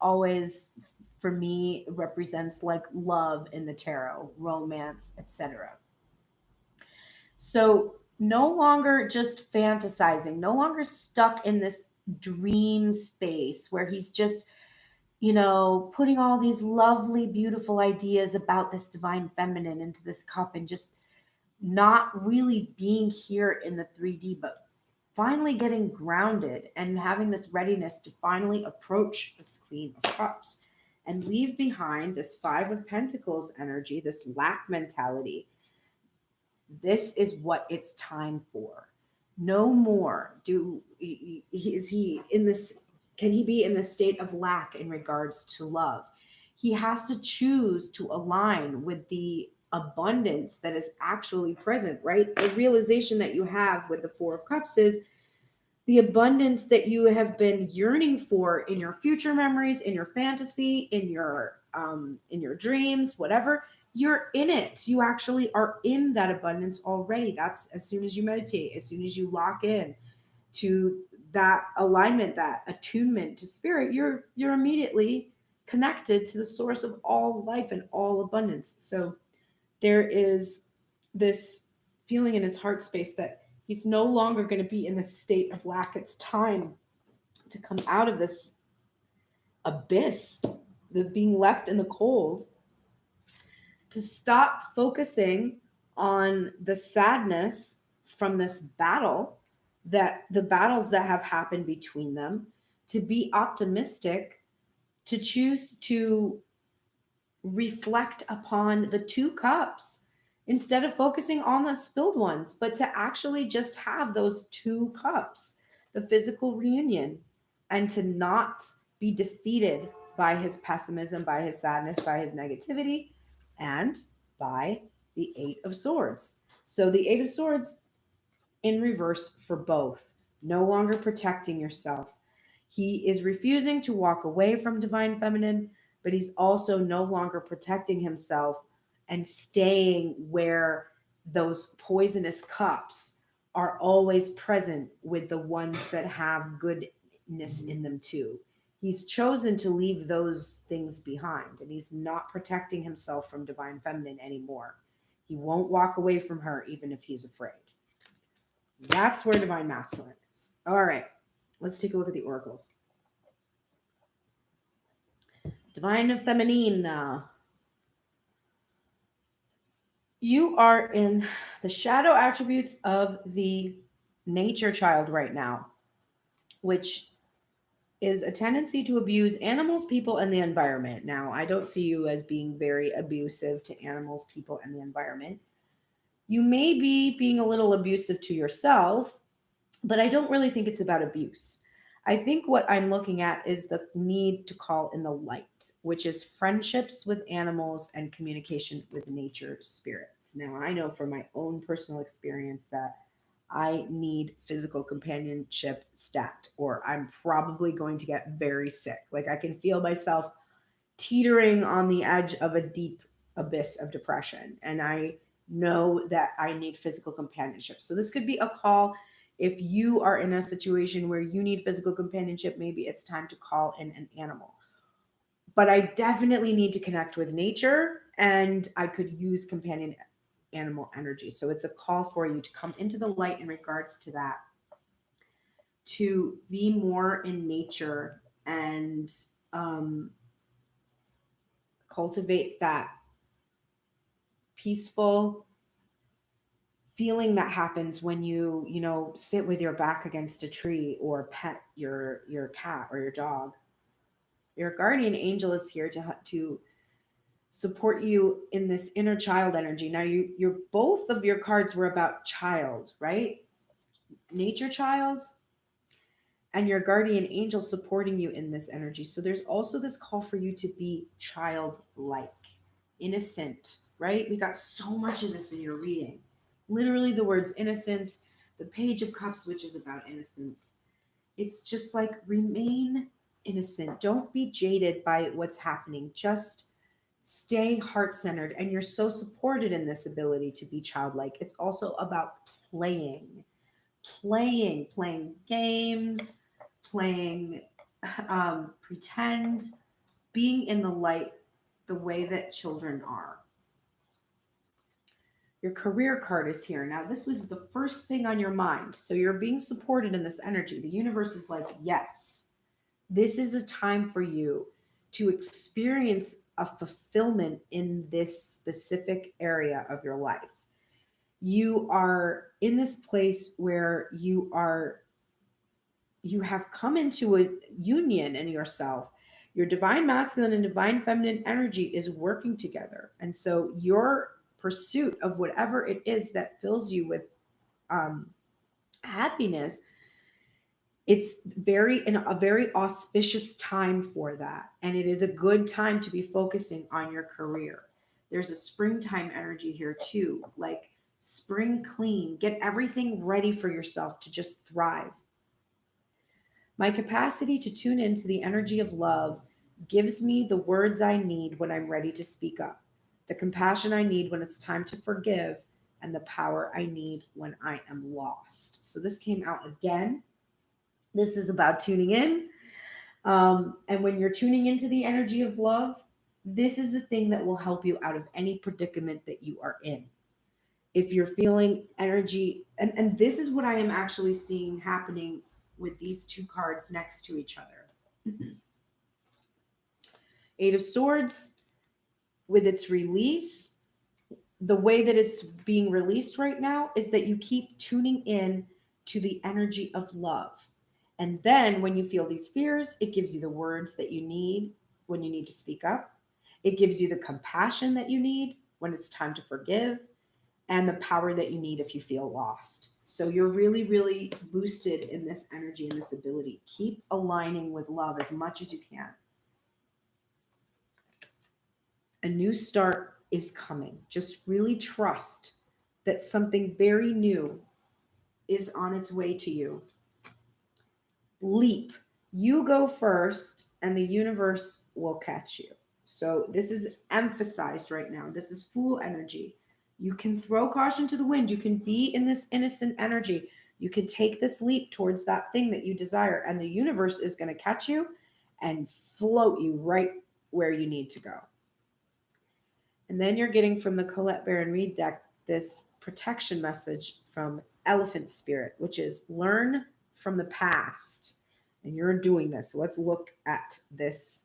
always, for me, represents like love in the tarot, romance, etc. So no longer just fantasizing, no longer stuck in this dream space where he's just, putting all these lovely, beautiful ideas about this divine feminine into this cup and just not really being here in the 3D, but finally getting grounded and having this readiness to finally approach this Queen of Cups and leave behind this Five of Pentacles energy, this lack mentality. This is what it's time for. No more is he in this, can he be in this state of lack in regards to love? He has to choose to align with the abundance that is actually present, right? The realization that you have with the Four of Cups is the abundance that you have been yearning for in your future memories, in your fantasy, in your dreams, whatever. You're in it. You actually are in that abundance already. That's as soon as you meditate, as soon as you lock in to that alignment, that attunement to spirit, you're immediately connected to the source of all life and all abundance. So there is this feeling in his heart space that he's no longer going to be in this state of lack. It's time to come out of this abyss, the being left in the cold, to stop focusing on the sadness from this battle, that the battles that have happened between them, to be optimistic, to choose to reflect upon the two cups instead of focusing on the spilled ones, but to actually just have those two cups, the physical reunion, and to not be defeated by his pessimism, by his sadness, by his negativity, and by the Eight of Swords. So the Eight of Swords in reverse for both, no longer protecting yourself. He is refusing to walk away from divine feminine, but he's also no longer protecting himself and staying where those poisonous cups are always present with the ones that have goodness in them too. He's chosen to leave those things behind, and he's not protecting himself from divine feminine anymore. He won't walk away from her even if he's afraid. That's where divine masculine is. All right, let's take a look at the oracles. Divine feminine. You are in the shadow attributes of the nature child right now, which is a tendency to abuse animals, people, and the environment. Now, I don't see you as being very abusive to animals, people, and the environment. You may be being a little abusive to yourself, but I don't really think it's about abuse. I think what I'm looking at is the need to call in the light, which is friendships with animals and communication with nature spirits. Now, I know from my own personal experience that I need physical companionship stat, or I'm probably going to get very sick. Like, I can feel myself teetering on the edge of a deep abyss of depression. And I know that I need physical companionship. So this could be a call. If you are in a situation where you need physical companionship, maybe it's time to call in an animal. but I definitely need to connect with nature, and I could use companion animal energy. So it's a call for you to come into the light in regards to that, to be more in nature and um, cultivate that peaceful feeling that happens when you sit with your back against a tree or pet your cat or your dog. Your guardian angel is here to support you in this inner child energy. Now you're both of your cards were about child, right? Nature child, and your guardian angel supporting you in this energy. So there's also this call for you to be childlike, innocent, right? We got so much of this in your reading. Literally the words innocence, the page of cups, which is about innocence. It's just like remain innocent. Don't be jaded by what's happening. Just stay heart-centered, and you're so supported in this ability to be childlike. It's also about playing games, playing pretend, being in the light the way that children are. Your career card is here. Now, this was the first thing on your mind. So you're being supported in this energy. The universe is like, yes, this is a time for you to experience a fulfillment in this specific area of your life. You are in this place where you have come into a union in yourself. Your divine masculine and divine feminine energy is working together. And so your pursuit of whatever it is that fills you with happiness, it's in a very auspicious time for that. And it is a good time to be focusing on your career. There's a springtime energy here too, like spring clean, get everything ready for yourself to just thrive. My capacity to tune into the energy of love gives me the words I need when I'm ready to speak up, the compassion I need when it's time to forgive, and the power I need when I am lost. So this came out again. This is about tuning in. And when you're tuning into the energy of love, this is the thing that will help you out of any predicament that you are in. If you're feeling energy, and this is what I am actually seeing happening with these two cards next to each other. Eight of Swords, with its release, the way that it's being released right now is that you keep tuning in to the energy of love. And then when you feel these fears, it gives you the words that you need when you need to speak up. It gives you the compassion that you need when it's time to forgive, and the power that you need if you feel lost. So you're really, really boosted in this energy and this ability. Keep aligning with love as much as you can. A new start is coming. Just really trust that something very new is on its way to you. Leap. You go first, and the universe will catch you. So this is emphasized right now. This is Fool energy. You can throw caution to the wind. You can be in this innocent energy. You can take this leap towards that thing that you desire, and the universe is going to catch you and float you right where you need to go. And then you're getting from the Colette Baron Reed deck this protection message from Elephant Spirit, which is learn from the past. And you're doing this. So let's look at this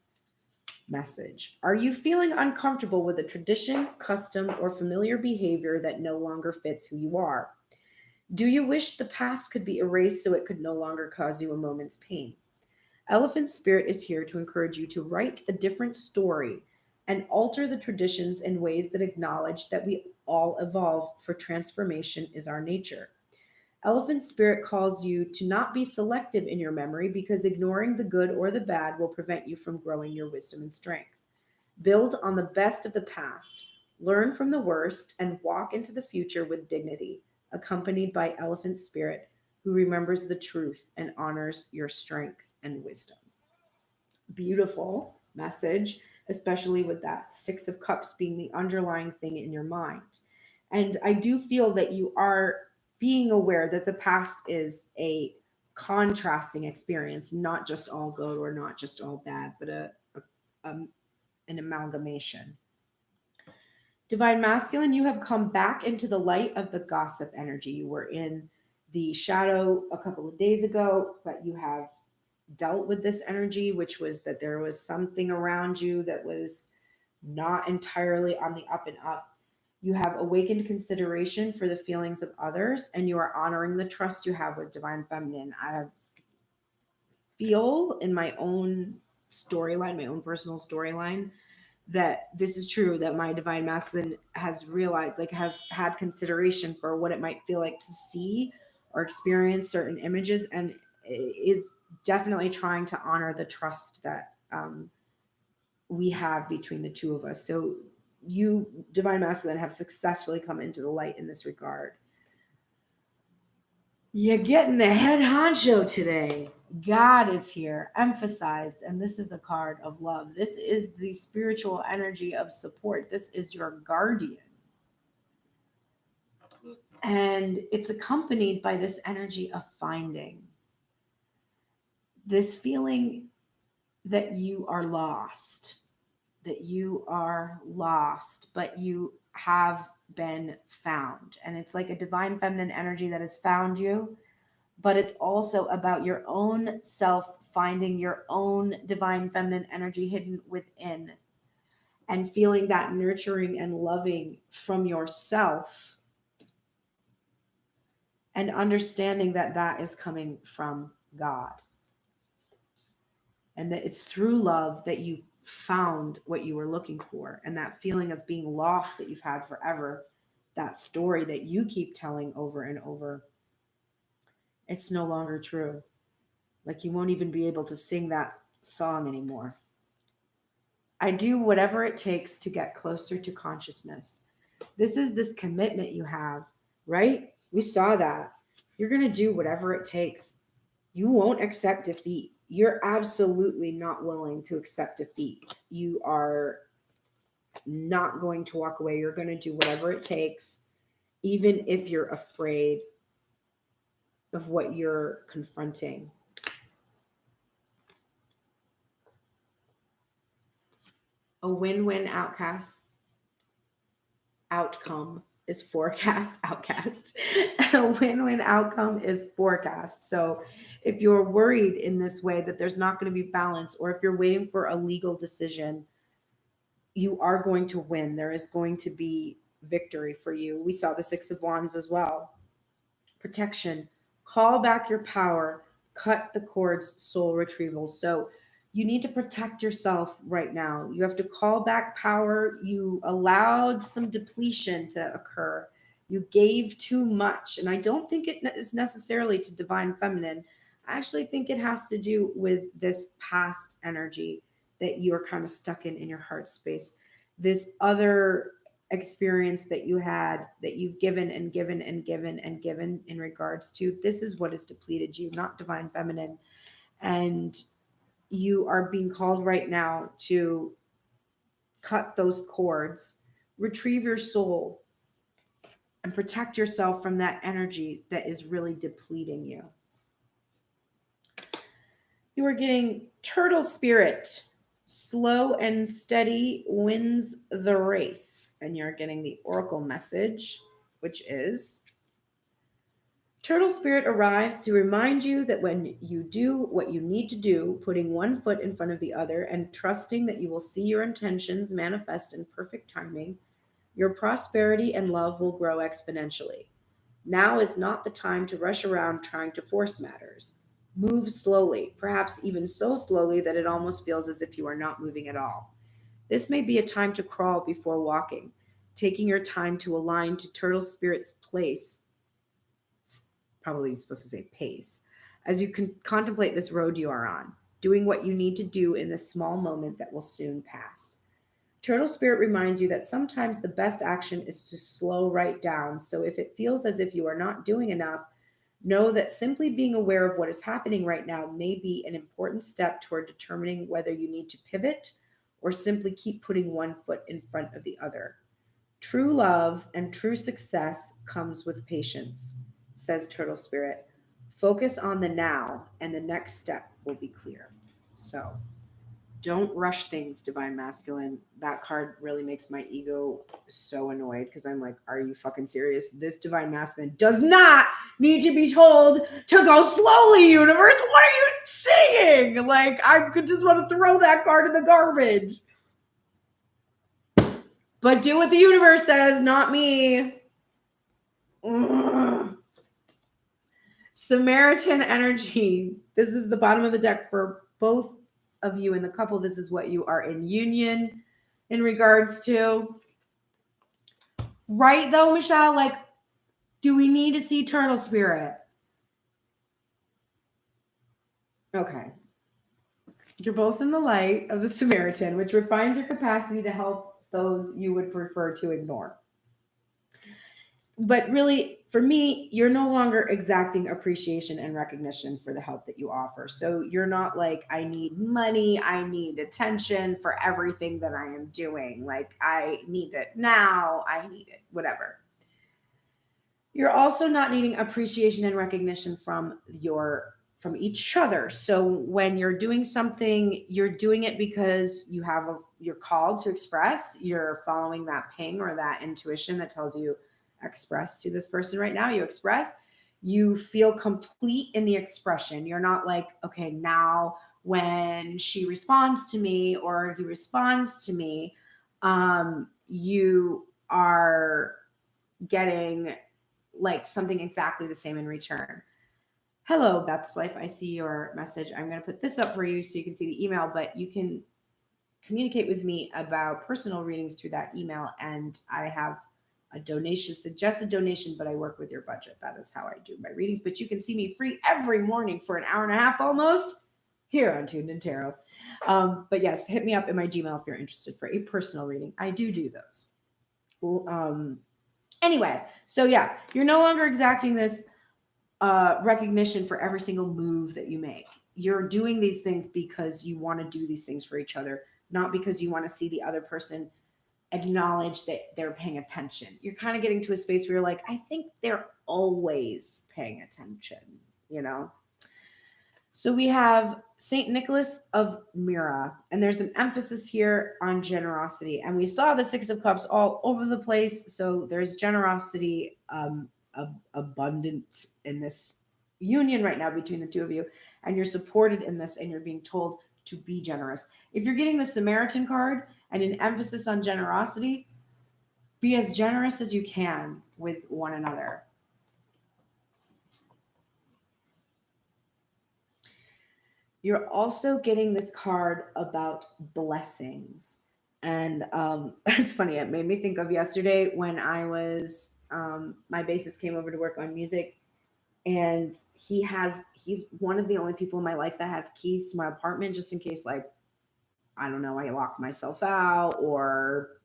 message. Are you feeling uncomfortable with a tradition, custom, or familiar behavior that no longer fits who you are? Do you wish the past could be erased so it could no longer cause you a moment's pain? Elephant Spirit is here to encourage you to write a different story and alter the traditions in ways that acknowledge that we all evolve, for transformation is our nature. Elephant Spirit calls you to not be selective in your memory, because ignoring the good or the bad will prevent you from growing your wisdom and strength. Build on the best of the past, learn from the worst, and walk into the future with dignity, accompanied by Elephant Spirit, who remembers the truth and honors your strength and wisdom. Beautiful message, especially with that Six of Cups being the underlying thing in your mind. And I do feel that you are being aware that the past is a contrasting experience, not just all good or not just all bad, but a an amalgamation. Divine Masculine, you have come back into the light of the gossip energy. You were in the shadow a couple of days ago, but you have dealt with this energy, which was that there was something around you that was not entirely on the up and up. You have awakened consideration for the feelings of others, and you are honoring the trust you have with Divine Feminine. I feel in my own storyline, my own personal storyline, that this is true, that my Divine Masculine has realized, like, has had consideration for what it might feel like to see or experience certain images, and is definitely trying to honor the trust that we have between the two of us. So you, Divine Masculine, have successfully come into the light in this regard. You're getting the head honcho today. God is here, emphasized, and this is a card of love. This is the spiritual energy of support. This is your guardian. And it's accompanied by this energy of finding. This feeling that you are lost, but you have been found. And it's like a Divine Feminine energy that has found you, but it's also about your own self finding your own Divine Feminine energy hidden within, and feeling that nurturing and loving from yourself, and understanding that that is coming from God, and that it's through love that you found what you were looking for. And that feeling of being lost that you've had forever, that story that you keep telling over and over, it's no longer true. Like, you won't even be able to sing that song anymore. I do whatever it takes to get closer to consciousness. This is this commitment you have, right? We saw that. You're going to do whatever it takes. You won't accept defeat. You're absolutely not willing to accept defeat. You are not going to walk away. You're going to do whatever it takes, even if you're afraid of what you're confronting. A win-win outcome is forecast. A win-win outcome is forecast. So if you're worried in this way that there's not going to be balance, or if you're waiting for a legal decision, you are going to win. There is going to be victory for you. We saw the Six of Wands as well. Protection. Call back your power. Cut the cords. Soul retrieval. So you need to protect yourself right now. You have to call back power. You allowed some depletion to occur. You gave too much. And I don't think it is necessarily to Divine Feminine. I actually think it has to do with this past energy that you're kind of stuck in your heart space. This other experience that you had, that you've given and given and given and given in regards to, this is what has depleted you, not Divine Feminine. And you are being called right now to cut those cords, retrieve your soul, and protect yourself from that energy that is really depleting you. You are getting Turtle Spirit. Slow and steady wins the race. And you're getting the Oracle message, which is: Turtle Spirit arrives to remind you that when you do what you need to do, putting one foot in front of the other and trusting that you will see your intentions manifest in perfect timing, your prosperity and love will grow exponentially. Now is not the time to rush around trying to force matters. Move slowly, perhaps even so slowly that it almost feels as if you are not moving at all. This may be a time to crawl before walking, taking your time to align to Turtle Spirit's place. It's probably supposed to say pace. As you can contemplate this road you are on, doing what you need to do in this small moment that will soon pass. Turtle Spirit reminds you that sometimes the best action is to slow right down. So if it feels as if you are not doing enough, know that simply being aware of what is happening right now may be an important step toward determining whether you need to pivot or simply keep putting one foot in front of the other. True love and true success comes with patience, says Turtle Spirit. Focus on the now, and the next step will be clear. So Don't rush things, divine masculine. That card really makes my ego so annoyed because I'm like, are you fucking serious? This divine masculine does not need to be told to go slowly, universe. What are you saying? Like, I could just want to throw that card in the garbage. But do what the universe says, not me. Ugh. Samaritan energy. This is the bottom of the deck for both of you in the couple. This is what you are in union in regards to. Right though, Michelle? Like, do we need to see turtle spirit? Okay. You're both in the light of the Samaritan, which refines your capacity to help those you would prefer to ignore. But really, for me, you're no longer exacting appreciation and recognition for the help that you offer. So you're not like, I need money, I need attention for everything that I am doing. Like, I need it now, I need it, whatever. You're also not needing appreciation and recognition from each other. So when you're doing something, you're doing it because you're called to express, you're following that ping or that intuition that tells you express to this person right now. You express, you feel complete in the expression. You're not like, okay, now when she responds to me or he responds to me, you are getting like something exactly the same in return. Hello, Beth's Life. I see your message. I'm going to put this up for you so you can see the email, but you can communicate with me about personal readings through that email. And I have a donation, suggested donation, but I work with your budget. That is how I do my readings. But you can see me free every morning for an hour and a half almost here on Tuned in Tarot. But yes, hit me up in my Gmail if you're interested for a personal reading. I do those. Anyway, so yeah, you're no longer exacting this recognition for every single move that you make. You're doing these things because you want to do these things for each other, not because you want to see the other person acknowledge that they're paying attention. You're kind of getting to a space where you're like, I think they're always paying attention, you know? So we have St. Nicholas of Myra, and there's an emphasis here on generosity. And we saw the Six of Cups all over the place. So there's generosity abundant in this union right now between the two of you. And you're supported in this, and you're being told to be generous. If you're getting the Samaritan card and an emphasis on generosity, be as generous as you can with one another. You're also getting this card about blessings. And it's funny, it made me think of yesterday when I was, my bassist came over to work on music, and he's one of the only people in my life that has keys to my apartment, just in case, like, I don't know, I lock myself out or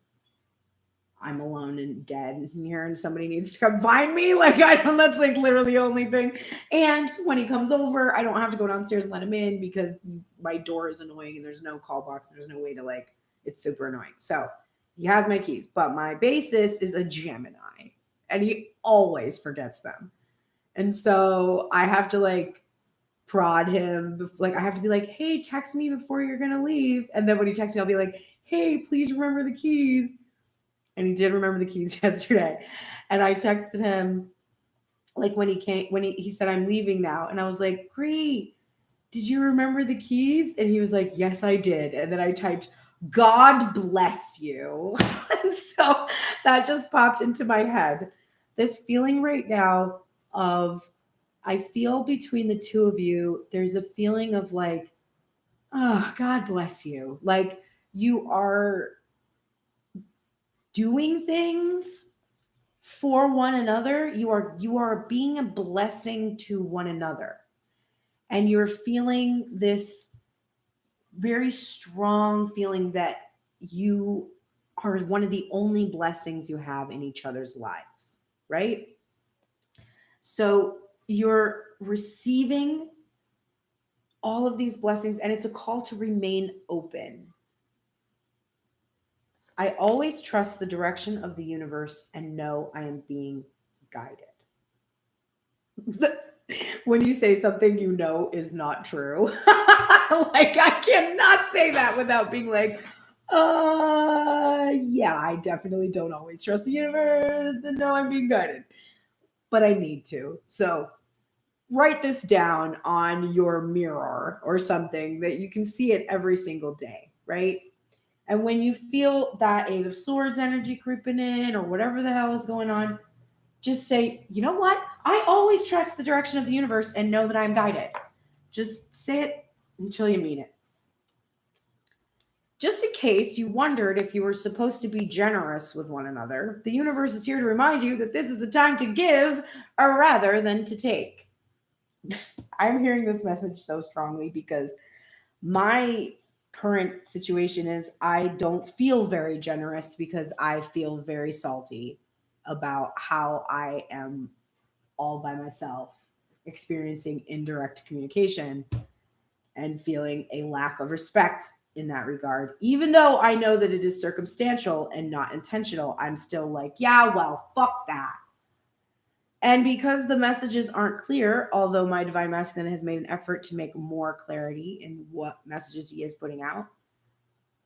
I'm alone and dead here and somebody needs to come find me. Like, that's like literally the only thing. And when he comes over, I don't have to go downstairs and let him in because my door is annoying and there's no call box. There's no way to, like, it's super annoying. So he has my keys, but my bassist is a Gemini and he always forgets them. And so I have to, like, prod him. Like, I have to be like, hey, text me before you're going to leave. And then when he texts me, I'll be like, hey, please remember the keys. And he did remember the keys yesterday. And I texted him, like, when he said, I'm leaving now. And I was like, great. Did you remember the keys? And he was like, yes, I did. And then I typed, God bless you. And so that just popped into my head. This feeling right now of, I feel between the two of you, there's a feeling of like, oh, God bless you. Like, you are doing things for one another. You are being a blessing to one another. And you're feeling this very strong feeling that you are one of the only blessings you have in each other's lives, right? So you're receiving all of these blessings, and it's a call to remain open. I always trust the direction of the universe and know I am being guided. when you say something you know is not true. Like, I cannot say that without being like, yeah, I definitely don't always trust the universe and know I'm being guided. But I need to. So write this down on your mirror or something that you can see it every single day, right? And when you feel that Eight of Swords energy creeping in or whatever the hell is going on, just say, you know what? I always trust the direction of the universe and know that I'm guided. Just say it until you mean it. Just in case you wondered if you were supposed to be generous with one another, the universe is here to remind you that this is a time to give rather than to take. I'm hearing this message so strongly because my current situation is I don't feel very generous because I feel very salty about how I am all by myself experiencing indirect communication and feeling a lack of respect in that regard. Even though I know that it is circumstantial and not intentional, I'm still like, yeah, well, fuck that. And because the messages aren't clear, although my divine masculine has made an effort to make more clarity in what messages he is putting out,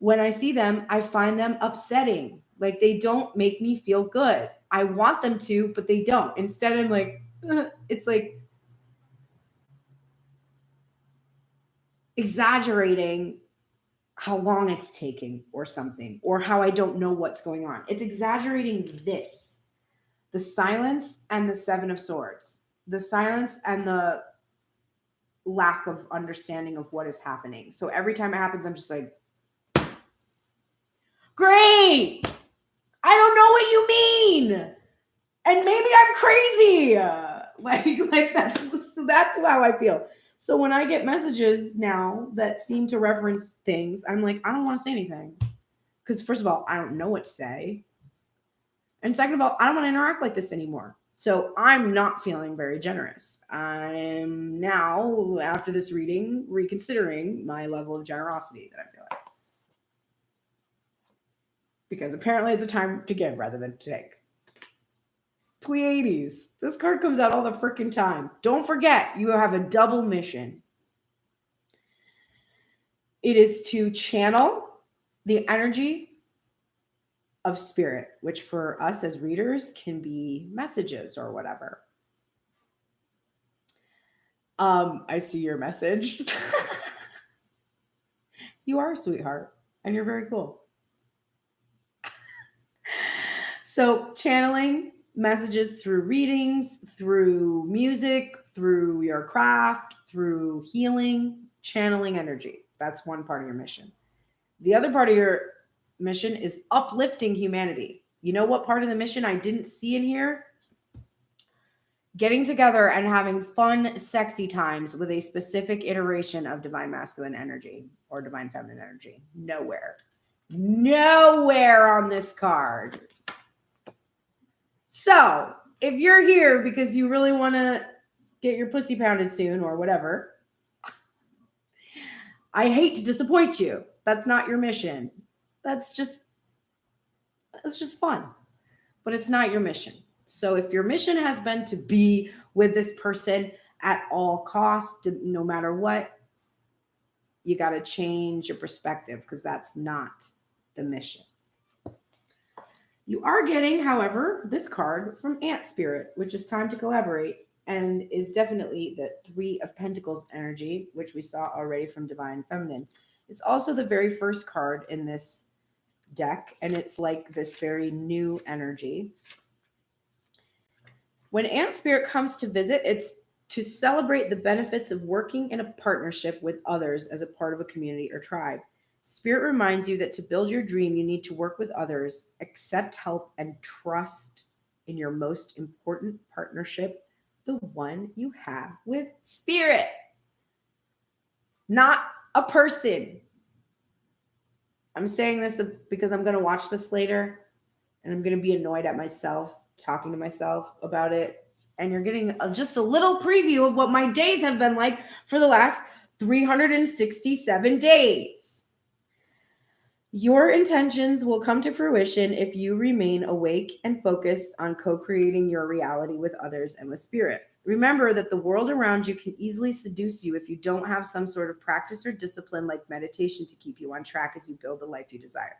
when I see them, I find them upsetting. Like, they don't make me feel good. I want them to, but they don't. Instead, I'm like, it's like exaggerating how long it's taking or something, or how I don't know what's going on. It's exaggerating this, the silence and the Seven of Swords, the silence and the lack of understanding of what is happening. So every time it happens, I'm just like, great. I don't know what you mean. And maybe I'm crazy. Like that's how I feel. So when I get messages now that seem to reference things, I'm like, I don't want to say anything. Because first of all, I don't know what to say. And second of all, I don't want to interact like this anymore. So I'm not feeling very generous. I'm now, after this reading, reconsidering my level of generosity that I feel like. Because apparently it's a time to give rather than to take. Pleiades. This card comes out all the freaking time. Don't forget, you have a double mission. It is to channel the energy of spirit, which for us as readers can be messages or whatever. I see your message. You are a sweetheart, and you're very cool. So channeling messages through readings, through music, through your craft, through healing, channeling energy. That's one part of your mission. The other part of your mission is uplifting humanity. You know what part of the mission I didn't see in here? Getting together and having fun, sexy times with a specific iteration of divine masculine energy or divine feminine energy. Nowhere. Nowhere on this card. So, if you're here because you really want to get your pussy pounded soon or whatever, I hate to disappoint you. That's not your mission. That's just fun. But it's not your mission. So if your mission has been to be with this person at all costs, no matter what, you got to change your perspective because that's not the mission. You are getting, however, this card from Ant Spirit, which is time to collaborate, and is definitely the Three of Pentacles energy, which we saw already from Divine Feminine. It's also the very first card in this deck, and it's like this very new energy. When Ant Spirit comes to visit, it's to celebrate the benefits of working in a partnership with others as a part of a community or tribe. Spirit reminds you that to build your dream, you need to work with others, accept help, and trust in your most important partnership, the one you have with Spirit, not a person. I'm saying this because I'm going to watch this later, and I'm going to be annoyed at myself talking to myself about it. And you're getting just a little preview of what my days have been like for the last 367 days. Your intentions will come to fruition if you remain awake and focused on co-creating your reality with others and with Spirit. Remember that the world around you can easily seduce you if you don't have some sort of practice or discipline like meditation to keep you on track as you build the life you desire.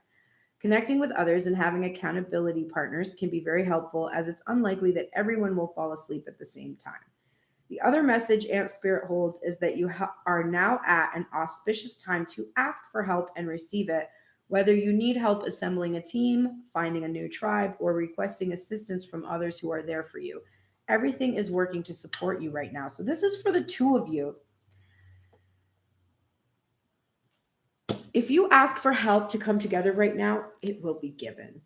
Connecting with others and having accountability partners can be very helpful, as it's unlikely that everyone will fall asleep at the same time. The other message Ant Spirit holds is that you are now at an auspicious time to ask for help and receive it, whether you need help assembling a team, finding a new tribe, or requesting assistance from others who are there for you. Everything is working to support you right now. So this is for the two of you. If you ask for help to come together right now, it will be given.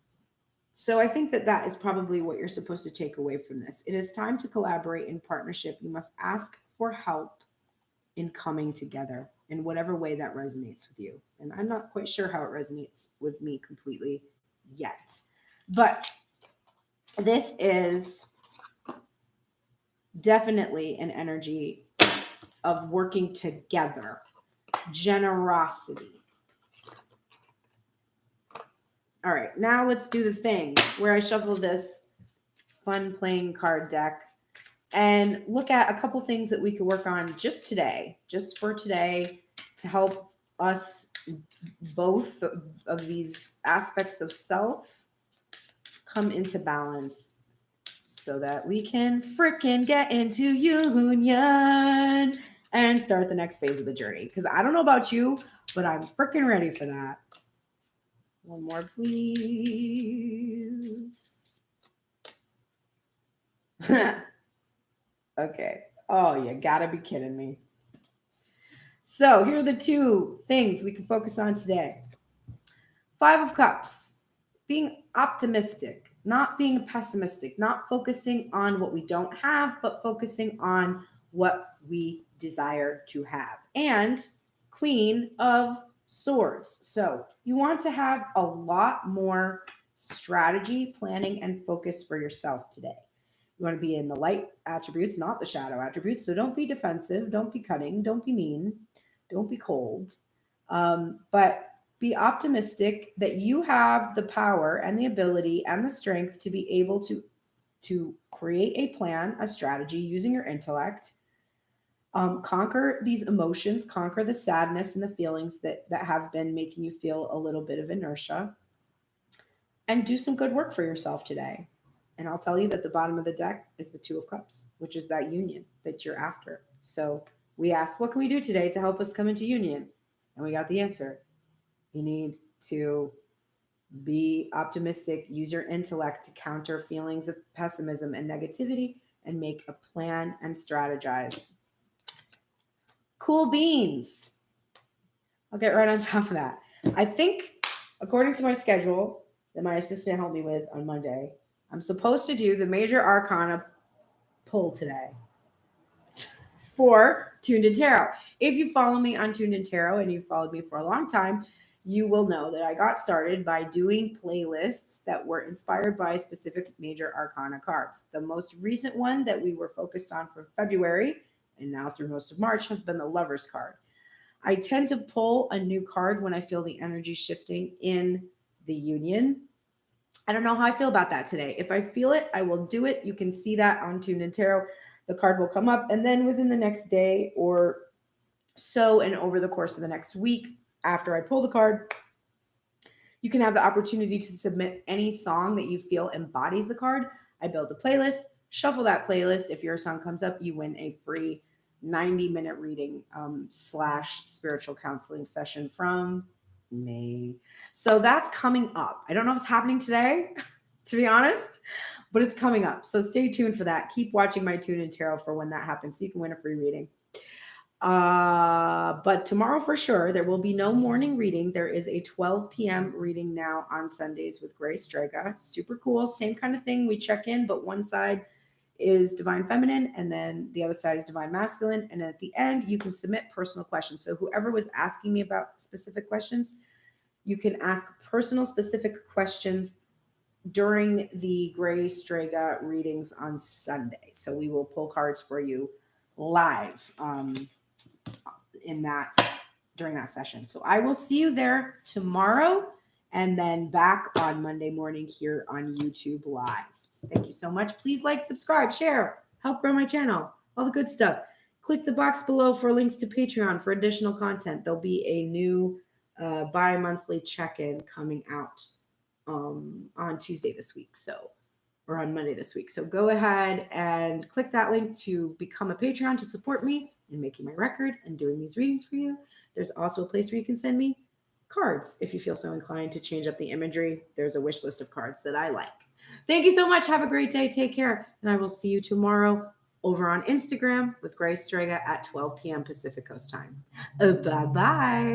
So I think that that is probably what you're supposed to take away from this. It is time to collaborate in partnership. You must ask for help in coming together in whatever way that resonates with you. And I'm not quite sure how it resonates with me completely yet. But this is definitely an energy of working together, generosity. All right, now let's do the thing where I shuffle this fun playing card deck and look at a couple things that we could work on just today, just for today, to help us both of these aspects of self come into balance so that we can frickin' get into union and start the next phase of the journey. Because I don't know about you, but I'm frickin' ready for that. One more, please. Okay. Oh, you gotta be kidding me. So here are the two things we can focus on today. 5 of Cups, being optimistic, not being pessimistic, not focusing on what we don't have, but focusing on what we desire to have. And Queen of Swords. So you want to have a lot more strategy, planning, and focus for yourself today. You want to be in the light attributes, not the shadow attributes. So don't be defensive, don't be cunning, don't be mean, don't be cold, but be optimistic that you have the power and the ability and the strength to be able to create a plan, a strategy using your intellect. Conquer these emotions, conquer the sadness and the feelings that have been making you feel a little bit of inertia, and do some good work for yourself today. And I'll tell you that the bottom of the deck is the 2 of Cups, which is that union that you're after. So we asked, what can we do today to help us come into union? And we got the answer. You need to be optimistic, use your intellect to counter feelings of pessimism and negativity, and make a plan and strategize. Cool beans. I'll get right on top of that. I think, according to my schedule that my assistant helped me with on Monday, I'm supposed to do the major arcana pull today for Tuned in Tarot. If you follow me on Tuned in Tarot and you've followed me for a long time, you will know that I got started by doing playlists that were inspired by specific major arcana cards. The most recent one that we were focused on for February and now through most of March has been the Lover's card. I tend to pull a new card when I feel the energy shifting in the union. I don't know how I feel about that today. If I feel it, I will do it. You can see that on Tuned in Tarot. The card will come up, and then within the next day or so and over the course of the next week, after I pull the card, you can have the opportunity to submit any song that you feel embodies the card. I build a playlist, shuffle that playlist. If your song comes up, you win a free 90-minute reading / spiritual counseling session from me. So that's coming up. I don't know if it's happening today, to be honest, but it's coming up. So stay tuned for that. Keep watching my Tune in Tarot for when that happens so you can win a free reading. But tomorrow for sure, there will be no morning reading. There is a 12 p.m. reading now on Sundays with Grace Strega. Super cool. Same kind of thing. We check in, but one side is Divine Feminine and then the other side is Divine Masculine. And at the end, you can submit personal questions. So whoever was asking me about specific questions, you can ask personal specific questions during the Grace Strega readings on Sunday. So we will pull cards for you live during that session. So I will see you there tomorrow and then back on Monday morning here on YouTube Live. So thank you so much. Please like, subscribe, share, help grow my channel. all the good stuff. Click the box below for links to Patreon for additional content. There'll be a new bi-monthly check-in coming out on Tuesday this week. Or on Monday this week. So go ahead and click that link to become a Patreon to support me in making my record and doing these readings for you. There's also a place where you can send me cards if you feel so inclined to change up the imagery. There's a wish list of cards that I like. Thank you so much. Have a great day. Take care. And I will see you tomorrow over on Instagram with Grace Strega at 12 p.m. Pacific Coast time. Bye-bye.